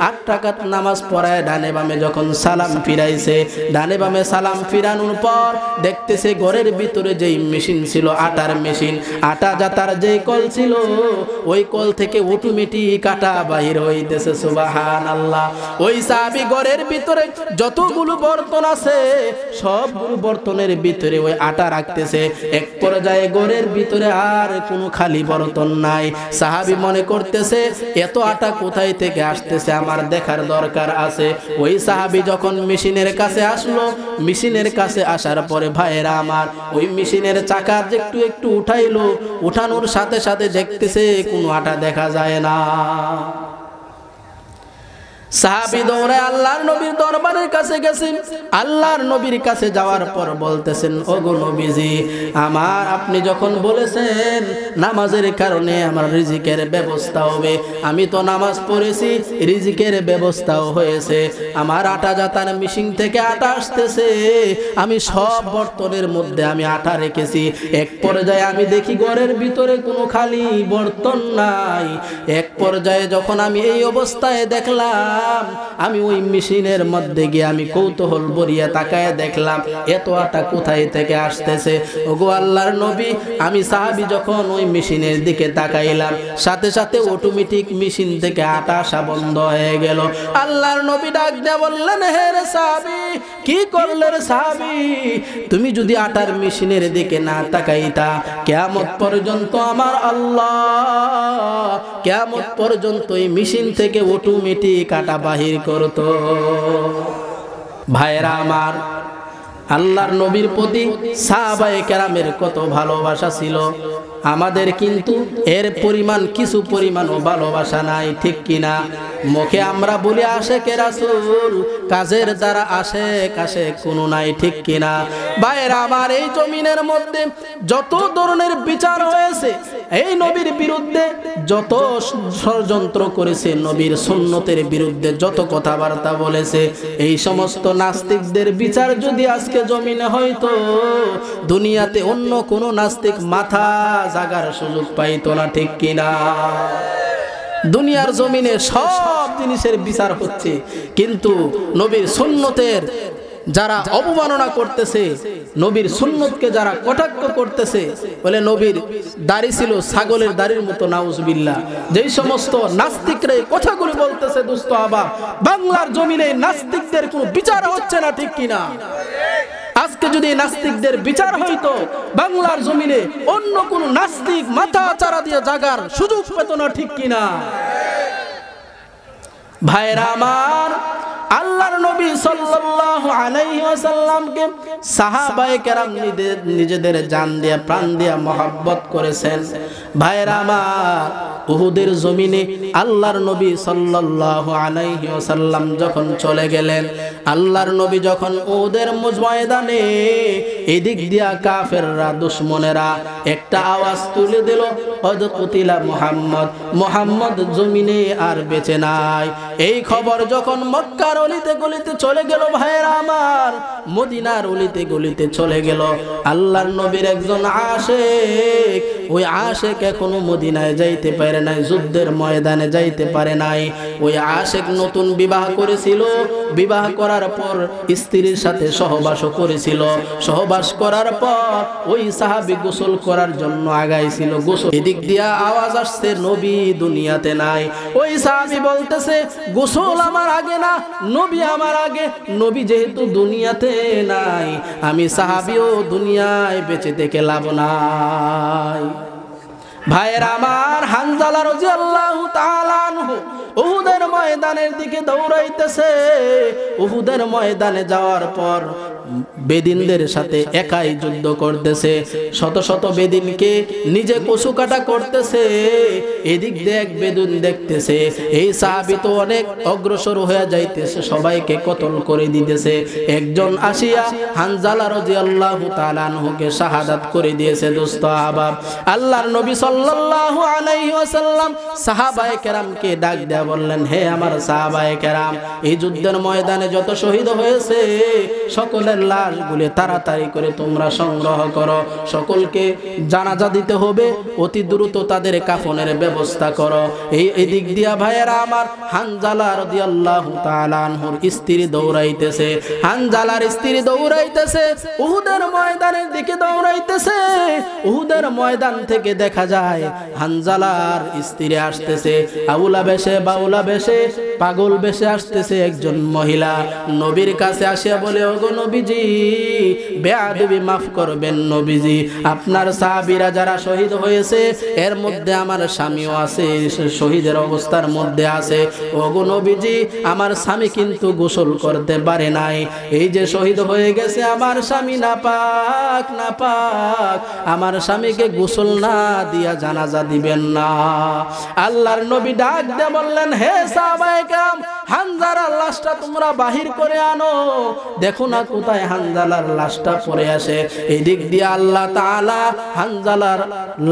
8 রাকাত নামাজ পড়ায় ডানে বামে যখন সালাম ফিরাইছে, ডানে বামে সালাম ফিরানোর পর দেখতেছে ঘরের ভিতরে যেই মেশিন ছিল, আটার মেশিন, আটা জাতার যে কল ছিল, ওই কল থেকে অটোমেটিক আটা বাহির হইতেছে। সুবহানাল্লাহ। ওই সাহাবী ঘরের ভিতরে যতগুলো বর্তন আছে সবগুলো বর্তনের ভিতরে ওই আটা রাখতেছে। এক পর্যায়ে ঘরের ভিতরে আর কোনো খালি বর্তন নাই। সাহাবী মনে করতেছে এত আটা কোথায় থেকে আসতেছে, আমার দেখার দরকার আছে। ওই সাহাবী যখন মেশিনের কাছে আসলো, মেশিনের কাছে আসার পরে ভাইরা আমার, ওই মেশিনের চাকা একটু একটু উঠাইলো, উঠানোর সাথে সাথে দেখতেছে কোনো আটা দেখা যায় না। সাহাবী দৌড়ে আল্লাহর নবীর দরবারের কাছে গেছেন। আল্লাহর নবীর কাছে যাওয়ার পর বলতেছেন, ওগো নবীজি, আমার আপনি যখন বলেছেন নামাজের কারণে আমার রিজিকের ব্যবস্থা হবে, আমি তো নামাজ পড়েছি, রিজিকের ব্যবস্থাও হয়েছে, আমার আটা জাতার মেশিন থেকে আটা আসতেছে, আমি সব বর্তনের মধ্যে আমি আটা রেখেছি। এক পর্যায়ে আমি দেখি ঘরের ভিতরে কোনো খালি বর্তন নাই। এক পর্যায়ে যখন আমি এই অবস্থায় দেখলাম, আমি ওই মেশিনের মধ্যে গিয়ে আমি কৌতূহল ভরিয়া তাকায় দেখলাম এত আটা কোথায় থেকে আসতেছে। ওগো আল্লাহর নবী, আমি সাহাবী যখন ওই মেশিনের দিকে তাকাইলাম, সাথে সাথে অটোমেটিক মেশিন থেকে আটা আসা বন্ধ হয়ে গেল। আল্লাহর নবী ডাক দিয়ে বললেন, হে রে সাহাবী, কি করলে রে সাহাবী? তুমি যদি আটার মেশিনের দিকে না তাকাইতা, কিয়ামত পর্যন্ত আমার আল্লাহ কিয়ামত পর্যন্ত এই মেশিন থেকে অটোমেটিক আটা বাহির করতো। ভাইরা আমার, আল্লাহর নবীর প্রতি সাহাবায়ে কেরামের কত ভালোবাসা ছিল, আমাদের কিন্তু এর পরিমাণ কিছু পরিমাণও ভালোবাসা নাই, ঠিক কিনা? মুখে আমরা বলি আশেকে রাসূল, কাজের দ্বারা আশেক কোনো নাই, ঠিক কিনা? ভাইরা আমার, এই জমিনের মধ্যে যত ধরনের বিচার হয়েছে, এই নবীর বিরুদ্ধে যত ষড়যন্ত্র করেছে, নবীর সুন্নতের বিরুদ্ধে যত কথাবার্তা বলেছে, এই সমস্ত নাস্তিকদের বিচার যদি আজকে জমিনে হয়তো, দুনিয়াতে অন্য কোন নাস্তিক মাথা জাগার সুযোগ পাইতো না, ঠিক কিনা? দুনিয়ার জমিনে সব জিনিসের বিচার হচ্ছে, কিন্তু নবীর সুন্নতের যারা অবমাননা করতেছে, নবীর সুন্নতকে যারা কটাক্ষ করতেছে, বলে নবীর দাড়ি ছিল ছাগলের দাড়ির মতো, নাউজুবিল্লাহ, যেই সমস্ত নাস্তিকরা এই কথাগুলি বলতেছে, দোস্ত আবা, বাংলার জমিনে নাস্তিকদের কোনো বিচার হচ্ছে না, ঠিক কিনা? আজকে যদি নাস্তিকদের বিচার হইতো, বাংলার জমিনে অন্য কোন নাস্তিক মাথা চারা দিয়ে জাগার সুযোগ পেত না, ঠিক কিনা? ভাইরা আমার, আল্লাহর নবী সাল্লাল্লাহু আলাইহি ওয়াসাল্লামকে সাহাবায়ে কেরাম নিজেদের জান দিয়ে প্রাণ দিয়ে মহব্বত করেছেন। ভাইরা আমার, উহুদের জমিনে আল্লাহর নবী সাল্লাল্লাহু আলাইহি ওয়াসাল্লাম যখন চলে গেলেন, আল্লাহর নবী যখন উহুদের ময়দানে এদিক দিয়া কাফেররা, দুশমনেরা একটা আওয়াজ তুলে দিল, কদ কুতিলা মুহাম্মদ জমিনে আর বেঁচে নাই। এই খবর যখন মক্কার অলিতে গলিতে চলে গেল, ভাইরা আমার, মদিনার অলিতে গলিতে চলে গেল, আল্লাহর নবীর একজন আশেক, ওই আশেক এখনো মদিনায় যাইতে পারে নাই, যুদ্ধের ময়দানে যাইতে পারে নাই। ওই আশেক নতুন বিবাহ করেছিল, বিবাহ করার পর স্ত্রীর সাথে সহবাস করেছিল, সহবাস করার পর ওই সাহাবী গোসল করার জন্য আগাইছিল, গোসল এদিক দিয়া আওয়াজ আসছে, নবী দুনিয়াতে নাই। ওই সাহাবী বলতেছে, গোসল আমার আগে না, নবী আমার আগে। নবী যেহেতু দুনিয়াতে নাই, আমি সাহাবীও দুনিয়ায় বেঁচে থেকে লাভ নাই। ভাইয়েরা আমার, হানজালা রাদিয়াল্লাহু তাআলা আনহু উহুদের ময়দানের দিকে দৌড়াইতেছে। উহুদের ময়দানে যাওয়ার পর বেদিনদের সাথে একাই যুদ্ধ করতেছে, শত শত বেদিনকে নিজে কচু কাটা করতেছে। এদিক দেখ বেদুন দেখতেছে, এই সাহাবী তো অনেক অগ্রসর হয়ে যাইতেছে, সবাইকে কতল করে দিতেছে। একজন আসিয়া হানজালা রাদিয়াল্লাহু তাআলা আনহুকে শাহাদাত করে দিয়েছে। দোস্ত আহবাব, আল্লাহর নবী সাল্লাল্লাহু আলাইহি ওয়াসাল্লাম সাহাবায়ে কেরামকে ডাক দেয়া বললেন, হে আমার সাহাবায়ে কেরাম, এই যুদ্ধের ময়দানে যত শহীদ হয়েছে সকলের লাশগুলো তাড়াতাড়ি করে তোমরা সংগ্রহ করো, সকলকে জানাজা দিতে হবে, অতি দ্রুত তাদের কাফনের ব্যবস্থা করো। এদিক দিয়া ভাইয়েরা আমার, হানজালা রাদিয়াল্লাহু তাআলা আনহুর স্ত্রী দৌড়াইতেছে, হানজালার স্ত্রী দৌড়াইতেছে, উহুদের ময়দানের দিকে দৌড়াইতেছে। উহুদের ময়দান থেকে দেখা যায় হানজালার স্ত্রী আসতেছে, আউলা বেশে বাউলা বেশে পাগল বেশে আসতেছে। একজন মহিলা নবীর কাছে আসিয়া বলে, ওগো নবীজি, বেয়াদবি মাফ করবেন নবীজি, আপনার সাহাবীরা যারা শহীদ হয়েছে এর মধ্যে আমার স্বামীও আছে, শহীদের অবস্থার মধ্যে আছে। ওগো নবীজি, আমার স্বামী কিন্তু গোসল করতে পারে নাই, এই যে শহীদ হয়ে গেছে আমার স্বামী নাপাক, আমার স্বামীকে গোসল না দিয়া জানাজা দিবেন না। আল্লাহর নবী ডাক দিয়ে বললেন, হে সাহাবায়ে কেরাম, হানজালার লাশটা তোমরা বাহির করে আনো। দেখো না কোথায় হানজালার লাশটা পড়ে আসে। এদিক দিয়ে আল্লাহ তাআলা হানজালার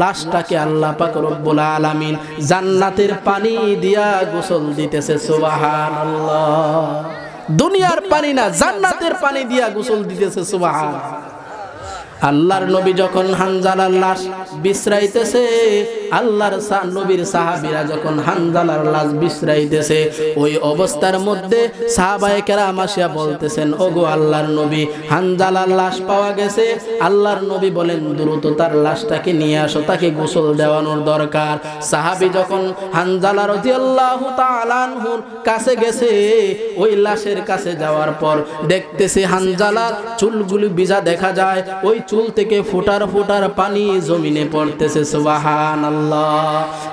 লাশটাকে আল্লাহ পাক রব্বুল আলামিন জান্নাতের পানি দিয়া গোসল দিতেছে। সুবহানাল্লাহ, দুনিয়ার পানি না, জান্নাতের পানি দিয়া গোসল দিতেছে। সুবহানাল্লাহ। আল্লাহর নবী যখন হানজালার লাশ বিশ্রাইতেছে, আল্লাহর নবীর সাহাবীরা যখন হানজালার লাশ বিশ্রাইতেছে, ওই অবস্থার মধ্যে সাহাবায়ে কেরাম আসিয়া বলতেছেন, ওগো আল্লাহর নবী, হানজালার লাশ পাওয়া গেছে। আল্লাহর নবী বলেন, দ্রুত তার লাশটাকে নিয়ে আসো, তাকে গোসল দেওয়ানোর দরকার। সাহাবী যখন হানজালা রাদিয়াল্লাহু তাআলা আনহুর কাছে গেছে, ওই লাশের কাছে যাওয়ার পর দেখতেছে হানজালার চুলগুলি ভিজা দেখা যায়। ওই চুল থেকে ফোঁটার ফোঁটার পানি জমিনে পড়তেছে। সুবহানাল্লাহ।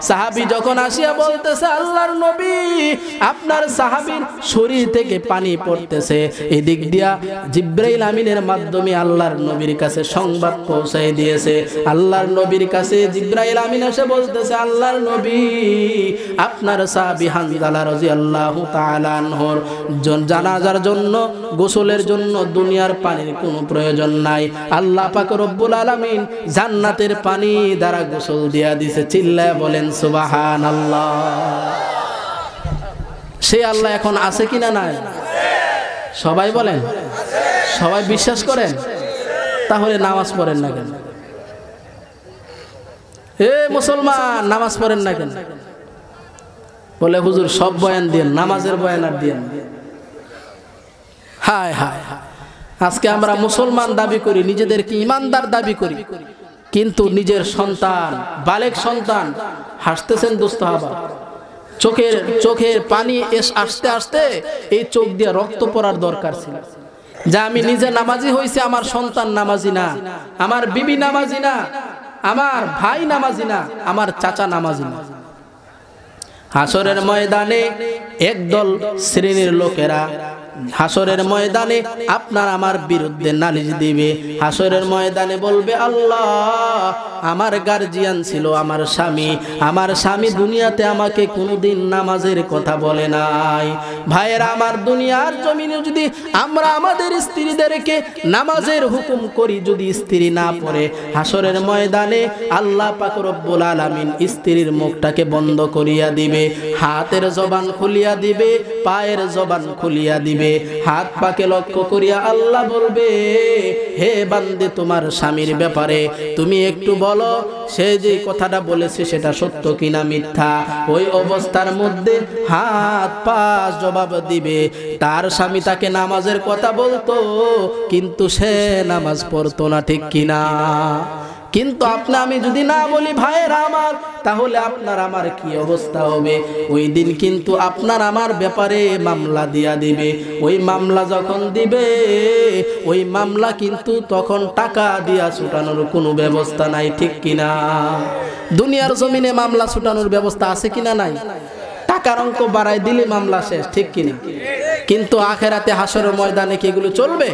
সাহাবী যখন আসিয়া বলতেছে আল্লাহর নবী আপনার সাহাবীর শরীর থেকে পানি পড়তেছে, এদিক দিয়া জিবরাইল আমিনের মাধ্যমে আল্লাহর নবীর কাছে সংবাদ পৌঁছায় দিয়েছে। আল্লাহর নবীর কাছে জিবরাইল আমিন এসে বলতেছে আল্লাহর নবী আপনার সাহাবী হানজালা রাদিয়াল্লাহু তাআলা আনহুর জানাজার জন্য গোসলের জন্য দুনিয়ার পানির কোনো প্রয়োজন নাই, আল্লাহ পাক রব্বুল আলামিন জান্নাতের পানি দ্বারা গোসল দিয়া দিয়েছে। চিল্লায় বলেন সুবহানাল্লাহ। সে আল্লাহ এখন আছে কিনা নাই? সবাই বলেন, সবাই বিশ্বাস করেন? তাহলে নামাজ পড়েন না কেন? এ মুসলমান নামাজ পড়েন না কেন? বলে হুজুর সব বয়ান দিয়েন, নামাজের বয়ান আর দিয়েন। হায় হায় হায়, আজকে আমরা মুসলমান দাবি করি, নিজেদেরকে ইমানদার দাবি করি, কিন্তু নিজের সন্তান বালেক সন্তান হাসতেছেন দোস্ত হাবা, চোখের পানি আসতে আসতে এই চোখ দিয়ে রক্ত পড়ার দরকার ছিল। যা আমি নিজে নামাজি হইছি, আমার সন্তান নামাজি না, আমার বিবি নামাজি না, আমার ভাই নামাজি না, আমার চাচা নামাজি না। হাসরের ময়দানে একদল শ্রেণীর লোকেরা হাসরের ময়দানে আপনার আমার বিরুদ্ধে নালিশ দিবে। হাসরের ময়দানে বলবে আল্লাহ আমার গার্জিয়ান ছিল আমার স্বামী দুনিয়াতে আমাকে কোনোদিন নামাজের কথা বলে নাই। ভাইয়েরা আমার, দুনিয়ার জমিনে যদি আমরা আমাদের স্ত্রীদেরকে নামাজের হুকুম করি, যদি স্ত্রী না পড়ে, হাসরের ময়দানে আল্লাহ পাক রব্বুল আলামিন স্ত্রীর মুখটাকে বন্ধ করিয়া দিবে, হাতের জবান খুলিয়া দিবে, পায়ের জবান খুলিয়া দিবে। হাত পাকে লক্ষ্য করিয়া আল্লাহ বলবে হে বান্দে তোমার স্বামীর ব্যাপারে তুমি একটু বলো, সে যে কথাটা বলেছে সেটা সত্য কিনা মিথ্যা। ওই অবস্থার মধ্যে হাত পা জবাব দিবে। তার স্বামী তাকে নামাজের কথা বলতো, কিন্তু সে নামাজ পড়তো না, ঠিক কিনা? কিন্তু আপনি আমি যদি না বলি ভাইয়েরা আমার, তাহলে আপনার আমার কি অবস্থা হবে? ওই দিন কিন্তু আপনার আমার ব্যাপারে মামলা দিয়া দিবে। ওই মামলা যখন দিবে, ওই মামলা কিন্তু তখন টাকা দিয়া ছুটানোর কোনো ব্যবস্থা নাই, ঠিক কিনা? দুনিয়ার জমিনে মামলা ছুটানোর ব্যবস্থা আছে কিনা? নাই। টাকার অঙ্ক বাড়াই দিলে মামলা শেষ, ঠিক কিনা? কিন্তু আখেরাতে হাসরের ময়দানে কি এগুলো চলবে?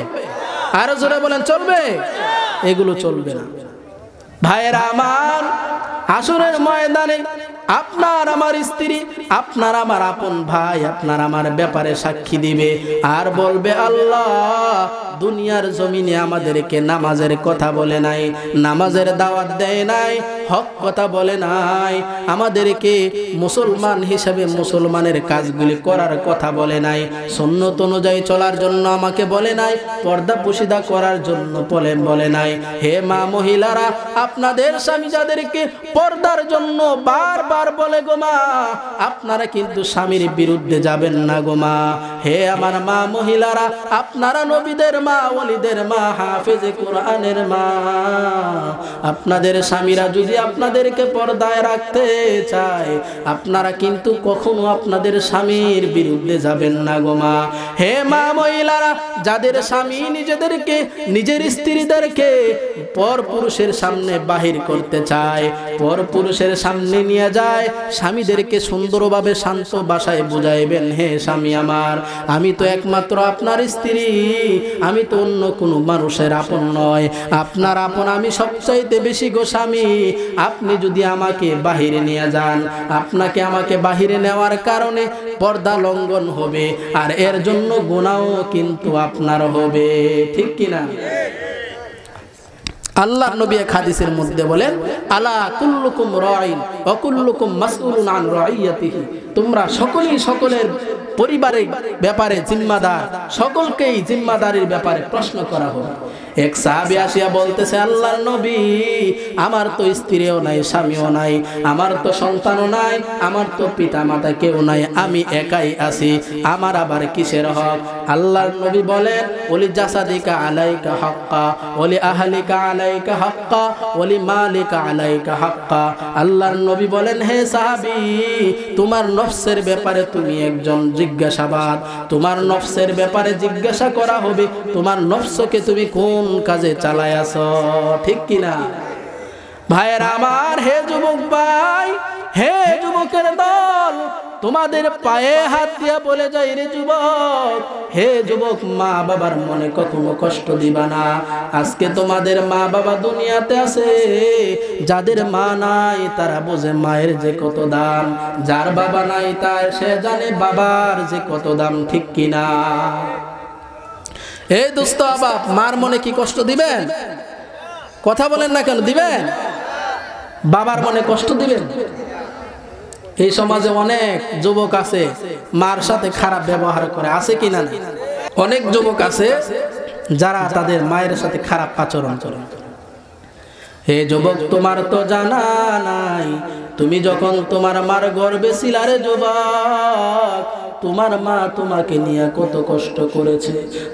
আরো জোরে বলেন, চলবে? এগুলো চলবে না। ভাইয়েরা আমার, হাসরের ময়দানে আপনার আমার স্ত্রী, আপনার আমার আপন ভাই আপনার আমার ব্যাপারে সাক্ষী দিবে আর বলবে আল্লাহ দুনিয়ার জমিনে আমাদেরকে নামাজের কথা বলে নাই, নামাজের দাওয়াত দেয় নাই, হক কথা বলে নাই, আমাদেরকে মুসলমান হিসেবে মুসলমানের কাজগুলি করার কথা বলে নাই, সুন্নত অনুযায়ী চলার জন্য আমাকে বলে নাই, পর্দা পুশিদা করার জন্য বলে নাই। হে মা মহিলারা, আপনাদের স্বামী যাদেরকে পর্দার জন্য বারবার বলে গো মা, আপনারা কিন্তু স্বামীর বিরুদ্ধে যাবেন না গো মা। হে আমার মা মহিলারা, আপনারা নবীদের মা, ওলিদের মা, হাফেজে কোরআনের মা, আপনাদের স্বামীরা যদি আপনাদেরকে পর্দায় রাখতে চায়, আপনারা কিন্তু কখনো আপনাদের স্বামীর বিরুদ্ধে যাবেন না গো মা। হে মা মহিলারা, যাদের স্বামী নিজেদেরকে নিজের স্ত্রীদেরকে পর পুরুষের সামনে বাহির করতে চায়, পর পুরুষের সামনে নিয়ে যায়, স্বামীদেরকে সুন্দরভাবে শান্ত ভাষায় বুঝাইবেন, হে স্বামী আমার, আমি তো একমাত্র আপনার স্ত্রী, আমি তো অন্য কোনো মানুষের আপন নয়, আপনার আপন আমি সবচাইতে বেশি গো স্বামী। আপনি যদি আমাকে বাহিরে নিয়ে যান, আপনাকে আমাকে বাহিরে নেওয়ার কারণে পর্দা লঙ্ঘন হবে, আর এর জন্য গুনাহও কিন্তু আপনার হবে, ঠিক কিনা? আল্লাহ নবী এক হাদিসের মধ্যে বলেন, আলা কুল্লুকুম রাঈন ওয়া কুল্লুকুম মাসউলুন আন রাইয়াতিহি, তোমরা সকলেই সকলের পরিবারের ব্যাপারে জিম্মাদার, সকলকেই জিম্মাদারির ব্যাপারে প্রশ্ন করা হবে। এক সাহাবী আসিয়া বলতেছে, আল্লাহর নবী, আমার তো স্ত্রীও নাই, স্বামীও নাই, আমার তো সন্তানও নাই, আমার তো পিতা মাতা কেউ নাই, আমি একাই আছি, আমার আবার কিসের হক? আল্লাহর নবী বলেন, ওলি জাসাদিকা আলাইকা হাক্কা, ওলি আহলিকা আলাইকা হাক্কা, ওলি মালিকা আলাইকা হাক্কা। আল্লাহর নবী বলেন, হে সাহাবী, তোমার নফসের ব্যাপারে তুমি একজন জিজ্ঞাসাবাদ, তোমার নফসের ব্যাপারে জিজ্ঞাসা করা হবে, তোমার নফসকে তুমি কোন কোন কাজে চালায়াছ, ঠিক কিনা? ভাইয়েরা আমার, হে যুবক ভাই, হে যুবকের দল, তোমাদের পায়ে হাত দিয়া বলে যাই রে যুবক, হে যুবক, মা বাবার মনে কখনো কষ্ট দিবা না। আজকে তোমাদের মা বাবা দুনিয়াতে আছে, যাদের মা নাই তারা বোঝে মায়ের যে কত দাম, যার বাবা নাই তার সে জানে বাবার যে কত দাম, ঠিক কিনা? এই দোস্ত বাপ, মার মনে কি কষ্ট দিবেন? কথা বলেন না কেন, দিবেন? বাবার মনে কষ্ট দিবেন? এই সমাজে অনেক যুবক আছে মার সাথে খারাপ ব্যবহার করে, আছে কিনা? অনেক যুবক আছে যারা তাদের মায়ের সাথে খারাপ আচরণ করে। হে যুবক, তোমার তো জানা নাই, তুমি যখন তোমার মার গর্ভে ছিলা রে যুবক, তোমার মা তোমাকে নিয়ে কত কষ্ট করেছে।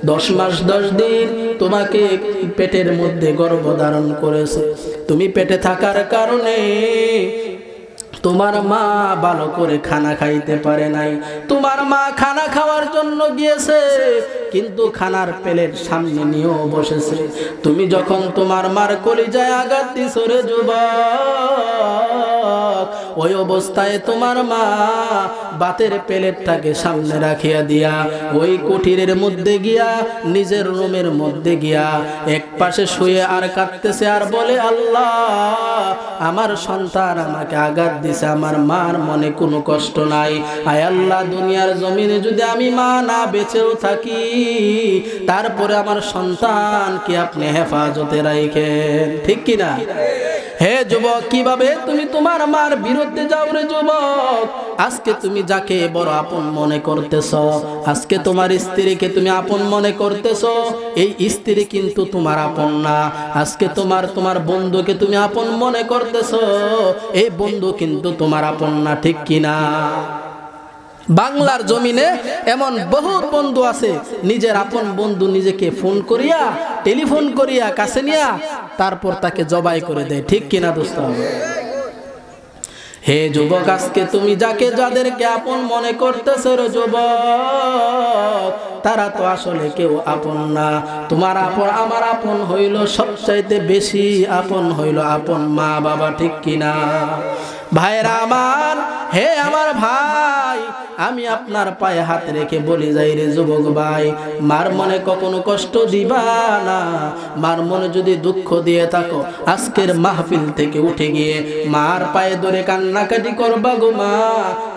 10 মাস 10 দিন তোমাকে পেটের মধ্যে গর্ভধারণ করেছে। তুমি পেটে থাকার কারণে তোমার মা ভালো করে খানা খাইতে পারে নাই। তোমার মা খানা খাওয়ার জন্য গিয়েছে, কিন্তু খানার প্লেট সামনে নিয়েও বসেছে। তুমি যখন তোমার মার কলিজায় আঘাত দিছো রে যুবক, ওই অবস্থায় তোমার মা ভাতের প্লেটটাকে সামনে রাখিয়া দিয়া ওই কুঠিরের মধ্যে গিয়া, নিজের রুমের মধ্যে গিয়া এক পাশে শুয়ে আর কাঁদতেছে, আর বলে, আল্লাহ, আমার সন্তান আমাকে আঘাত দিছে, আমার মার মনে কোনো কষ্ট নাই। আয় আল্লাহ, দুনিয়ার জমিনে যদি আমি মা না বেঁচেও থাকি, তারপরে আমার সন্তানকে আপনি হেফাজতে রাখেন, ঠিক কিনা? হে যুবক, কিভাবে তুমি তোমার মার বিরুদ্ধে যাও রে যুবক? আজকে তুমি যাকে বড় আপন মনে করতেছ, আজকে তোমার স্ত্রীকে তুমি আপন মনে করতেছ, এই স্ত্রী কিন্তু তোমার আপন না। আজকে তোমার বন্ধুকে তুমি আপন মনে করতেছ, এই বন্ধু কিন্তু তোমার আপন না, ঠিক কিনা? বাংলার জমিনে এমন বহু বন্ধু আছে, নিজের আপন বন্ধু নিজেকে ফোন করিয়া, টেলিফোন করিয়া কাছে নিয়া তারপর তাকে জবাই করে দেয়, ঠিক কিনা দোস্ত? হে যুবক, আজকে তুমি যাদেরকে আপন মনে করতেছো রে যুবক, তারা তো আসলে কেউ আপন না। তোমার আপন, আমার আপন হইল সবচাইতে বেশি আপন হইল আপন মা বাবা, ঠিক কিনা? ভাইরা আমার, হে আমার ভাই, আমি আপনার পায়ে হাত রেখে বলি যাই রে যুবক ভাই, মার মনে কখনো কষ্ট দিবা না। মার মনে যদি দুঃখ দিয়ে থাকো, আজকের মাহফিল থেকে উঠে গিয়ে মার পায়ে ধরে কান্নাকাটি করবা গো মা।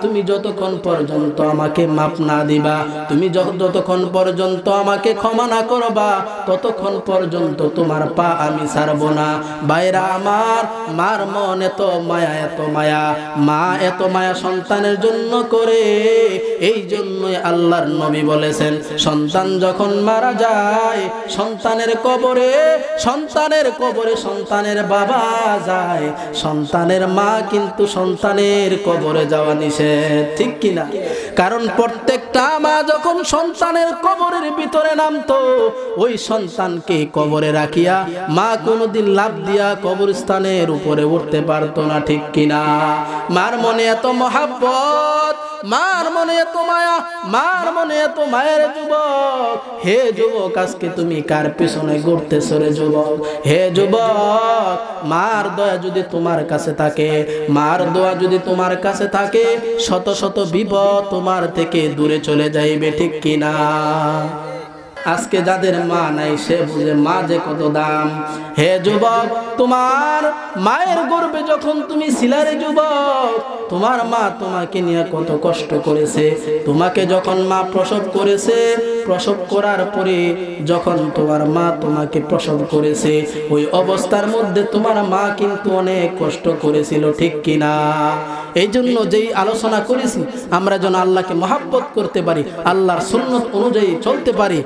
তুমি যতক্ষণ পর্যন্ত আমাকে মাপ না দিবা, তুমি যতক্ষণ পর্যন্ত আমাকে ক্ষমা না করবা, ততক্ষণ পর্যন্ত তোমার পা আমি ছাড়বো না। ভাইরা আমার, মার মন এত মায়া, এত মায়া, মা এত মায়া সন্তানের জন্য করে। এই জন্যই আল্লাহর নবী বলেছেন, সন্তান যখন মারা যায়, সন্তানের কবরে সন্তানের বাবা যায়, সন্তানের মা কিন্তু সন্তানের কবরে যাওয়া নিষেধ, ঠিক কিনা? কারণ প্রত্যেকটা মা যখন সন্তানের কবরের ভিতরে নামতো, ওই সন্তানকে কবরে রাখিয়া মা কোনোদিন লাফ দিয়া কবরস্থানের উপরে উঠতে পারতো না, ঠিক কিনা? মার মনে এত মহাব্বত, মার মনে এত মায়া, মার মনে এত মায়ের যুবক। হে যুবক, আজকে তুমি কার পিছনে ঘুরতেছো রে যুবক? হে যুবক, মার দয়া যদি তোমার কাছে থাকে, মার দোয়া যদি তোমার কাছে থাকে, শত শত বিপদ তোমার থেকে দূরে চলে যাইবে, ঠিক কিনা? আজকে যাদের মা নাই সে বুঝে মা যে কত দাম। হে যুবক, তোমার মায়ের গর্ভে যখন তুমি ছিলা রে যুবক, তোমার মা তোমাকে নিয়ে কত কষ্ট করেছে। তোমাকে যখন মা প্রসব করেছে, প্রসব করার পরে যখন তোমার মা তোমাকে প্রসব করেছে, ওই অবস্থার মধ্যে তোমার মা কিন্তু অনেক কষ্ট করেছিল, ঠিক কিনা? এই জন্য যেই আলোচনা করেছি, আমরা যেন আল্লাহকে মহাব্বত করতে পারি, আল্লাহর সুন্নত অনুযায়ী চলতে পারি,